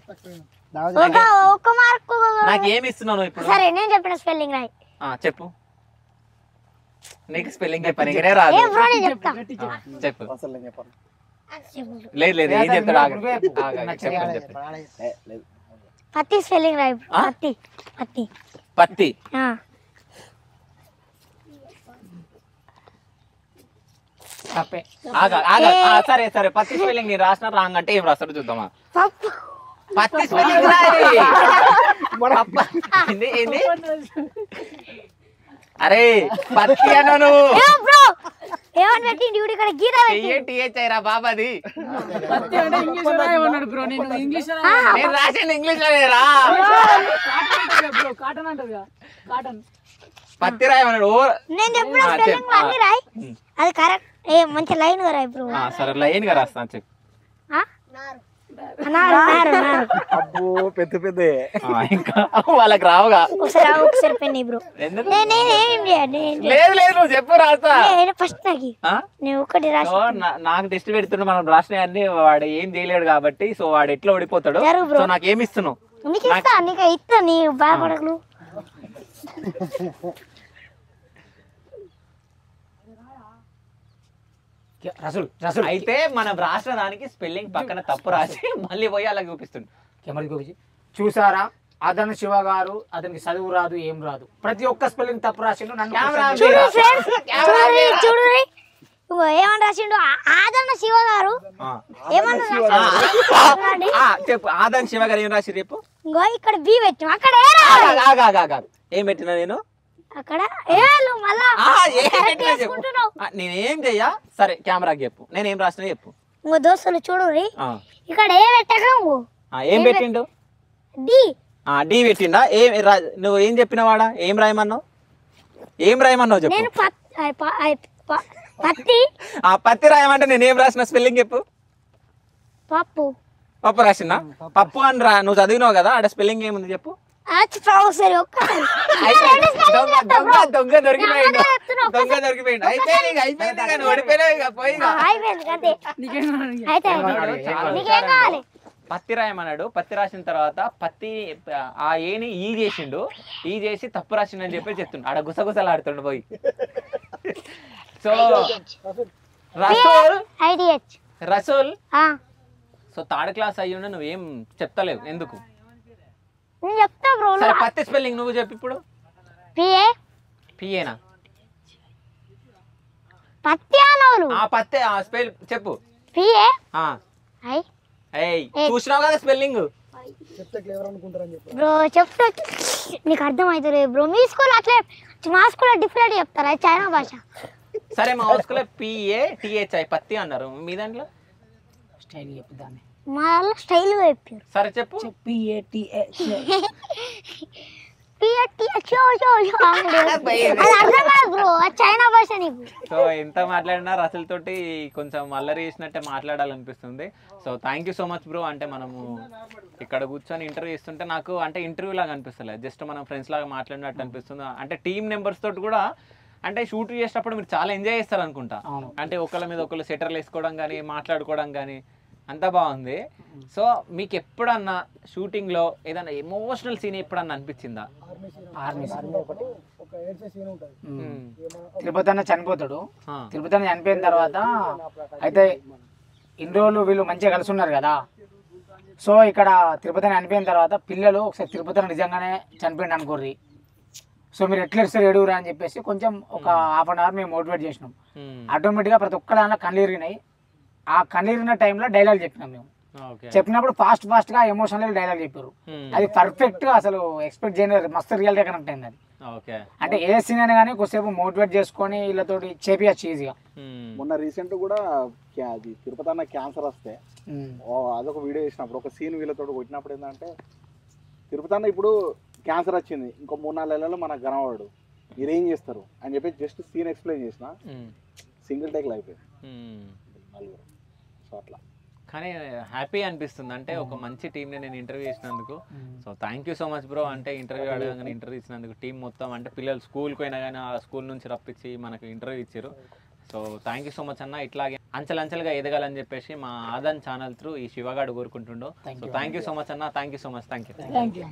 ఒక మార్కు
నాకేమి ఇస్తున్నావు ఇప్పుడు?
సరే నేను చెప్పిన స్పెల్లింగ్ రాయి.
చెప్పు. నీకు స్పెల్లింగ్ చెప్పనికనే రాదు.
ఏ బ్రో నేను చెప్తా.
చెప్పు.
అసలు నేను చెప్పను.
లేదు లేదు ఏం చెప్తాడు? చెప్పు.
పత్తి స్పెల్లింగ్ రాయి. పత్తి పత్తి
పత్తి. సరే సరే పత్తి స్పెల్లింగ్ నేను రాసిన రాంగ్ అంటే ఏం రాస్తాడు చూద్దామా?
పప్పు
పత్తి స్పెల్లింగ్ రాయి. ఏంది? అరే పత్తి అన్నాను.
బ్రో ఏమని పెట్టి డ్యూటీ ఇక్కడ గీరా
టీహెచ్ఐరా బాబాది.
ఇంగ్లీష్
నేను రాసింది ఇంగ్లీష్ లో రా.
కాటన్ అంటారు కాటన్.
పత్తి రాయమన్నాడు.
నేను చెప్పిన స్పెల్లింగ్ అన్ని రాయి. అది కరెక్ట్. ఏ మంచి లైన్ గా రాయి బ్రో.
సరే లైన్ గా రాస్తాను చెప్పు.
అబ్బో పెద్ద పెద్ద
ఇంకా వాళ్ళకి రావుగా.
ఒకసారి పెన్ని బ్రో.
లేదు లేదు నువ్వు చెప్పు రాస్తా.
ఫస్ట్ నాకు ఒకటి
నాకు టెస్ట్ పెడుతున్నా మనం రాసిన అన్ని వాడు ఏం చేయలేడు కాబట్టి సో వాడు ఎట్లా ఓడిపోతాడు. సో నాకు ఏమి ఇస్తున్నావు?
నీకు ఇస్తా నీ బాధపడకు.
అయితే మనం రాసిన దానికి స్పెల్లింగ్ పక్కన తప్పు రాసి మళ్ళీ పోయి అలా చూపిస్తుంది.
కెమెరా చూపించి చూసారా అదన శివ గారు అతనికి చదువు రాదు ఏం రాదు ప్రతి ఒక్క స్పెల్లింగ్ తప్పు రాసిండు.
ఏమని రాసిండు ఆదన్న శివ గారు
చెప్పు. ఆదన్ శివ గారు ఏం రాసి రేపు?
ఇక్కడ బి పెట్టు అక్కడ
ఏం పెట్టినా నేను
అక్కడ
నేనేం చెయ్యా? సరే కెమెరాకి చెప్పు నేనేం రాసినా చెప్పు.
ఇంకో దోస్తులు చూడు ఇక్కడ ఏ పెట్టగా
ఏం పెట్టిండు? డి పెట్టిండా? నువ్వు ఏం చెప్పినవాడా? ఏం రాయమన్నావు? ఏం రాయమన్నావు చెప్పు.
నేను పత్తి
పత్తి రాయమంటే నేనేం రాసిన స్పెల్లింగ్ చెప్పు.
పప్పు
పప్పు రాసినా? పప్పు అని నువ్వు చదివినావు కదా ఆడ స్పెల్లింగ్ ఏముంది చెప్పు. దొంగ దొరికిపోయిండు. అయితే అయిపోయింది కానీ ఓడిపోయినావు ఇక పోయి. పత్తి రాయమన్నాడు. పత్తి రాసిన తర్వాత పత్తి ఆ ఏని ఈ చేసిండు. ఈ చేసి తప్పు రాసిండు అని చెప్పి చెప్తుండు. ఆడ గుసగుసలు ఆడుతుండు పోయి. So Rasool so third class అయ్యుండి నువ్వేం చెప్తలేవు ఎందుకు?
చెప్తా బ్రో.
సరే పత్తి స్పెల్లింగ్ నువ్వు చెప్పు ఇప్పుడు. పిఏనా?
పత్తి అనోలు.
పత్తి స్పెల్ చెప్పు.
పిఏ
చూసినావు కదా స్పెల్లింగ్.
బ్రో చెప్తా నీకు అర్థం అవుతుంది బ్రో. మీ స్కూల్ అట్లే మా స్కూల్ డిఫరెంట్ చెప్తారా చైనా భాష?
సరే మా స్కూల్ PATHI పత్తి అన్నారు. మీ దాంట్లో
స్టైల్ చెప్తాను.
మా స్టైల్ చెప్పారు.
సరే చెప్పు.
చైనా భాష నీకు.
సో ఎంత మాట్లాడినా రసల్ తోటి కొంచెం అల్లరి చేసినట్టే మాట్లాడాలనిపిస్తుంది. So thank you so much bro. అంటే మనము ఇక్కడ కూర్చొని ఇంటర్వ్యూ ఇస్తుంటే నాకు అంటే ఇంటర్వ్యూ లాగా అనిపిస్తలేదు, జస్ట్ మనం ఫ్రెండ్స్ లాగా మాట్లాడినట్టు అనిపిస్తుంది. అంటే టీమ్ మెంబర్స్ తోటి కూడా అంటే షూట్ చేసేటప్పుడు మీరు చాలా ఎంజాయ్ చేస్తారు అనుకుంటా. అంటే ఒకళ్ళ మీద ఒకళ్ళు సెటర్లు వేసుకోవడం కానీ మాట్లాడుకోవడం కానీ అంతా బాగుంది. సో మీకు ఎప్పుడన్నా షూటింగ్ లో ఏదైనా ఎమోషనల్ సీన్ ఎప్పుడన్నా అనిపించిందా?
తిరుపతి అన్న చనిపోతాడు. తిరుపతి అన్న చనిపోయిన తర్వాత అయితే ఇన్ని రోజులు వీళ్ళు మంచిగా కలిసి ఉన్నారు కదా. సో ఇక్కడ తిరుపతి అన్న చనిపోయిన తర్వాత పిల్లలు ఒకసారి తిరుపతి అన్న నిజంగానే చనిపోయింది అనుకోర్రి, సో మీరు ఎట్లా ఇస్తారు ఎడుగురా అని చెప్పేసి కొంచెం ఒక హాఫ్ అన్ అవర్ మేము మోటివేట్ చేసినాం. ఆటోమేటిక్గా ప్రతి ఒక్క దాంట్లో కళ్ళు ఇరిగినాయి. ఆ కన్నీరిన టైంలో డైలాగ్ చెప్పినాం మేము. చెప్పినప్పుడు ఫాస్ట్ గా ఎమోషనల్ డైలాగ్ చెప్పారు. అది పర్ఫెక్ట్ గా అసలు ఎక్స్పెక్ట్ చేయలేదు. మస్తు రియల్ గా కనెక్ట్ అయింది. అది
ఓకే
అంటే ఏ సీన్ అయినా కానీ కొద్దిసేపు మోటివేట్ చేసుకొని వీళ్ళతోటి చేపియచ్చు ఈజీగా.
మొన్న రీసెంట్ కూడా అది తిరుపతి అన్న క్యాన్సర్ వస్తే అదొక వీడియో చేసినప్పుడు ఒక సీన్ వీళ్ళతో కొట్టినప్పుడు ఏంటంటే తిరుపతి అన్న ఇప్పుడు క్యాన్సర్ వచ్చింది ఇంకో 3-4 నెలల్లో మనకు కనవాడు మీరేం చేస్తారు అని చెప్పి జస్ట్ సీన్ ఎక్స్ప్లెయిన్ చేసిన సింగిల్ టేక్లో అయిపోయింది. సో అట్లా
కానీ హ్యాపీ అనిపిస్తుంది అంటే ఒక మంచి టీంని నేను ఇంటర్వ్యూ చేసినందుకు. So thank you so much bro. అంటే ఇంటర్వ్యూ అడగగానే ఇంటర్వ్యూ ఇచ్చినందుకు టీం మొత్తం అంటే పిల్లలు స్కూల్కి పోయినా కానీ ఆ స్కూల్ నుంచి రప్పించి మనకు ఇంటర్వ్యూ ఇచ్చారు. So thank you so much అన్న. ఇట్లాగే అంచెలంచెలుగా ఎదగాలని చెప్పేసి మా ఆదాన్ ఛానల్ త్రూ ఈ శివగాడు కోరుకుంటుండో. So thank you so much అన్న. Thank you so much. Thank you.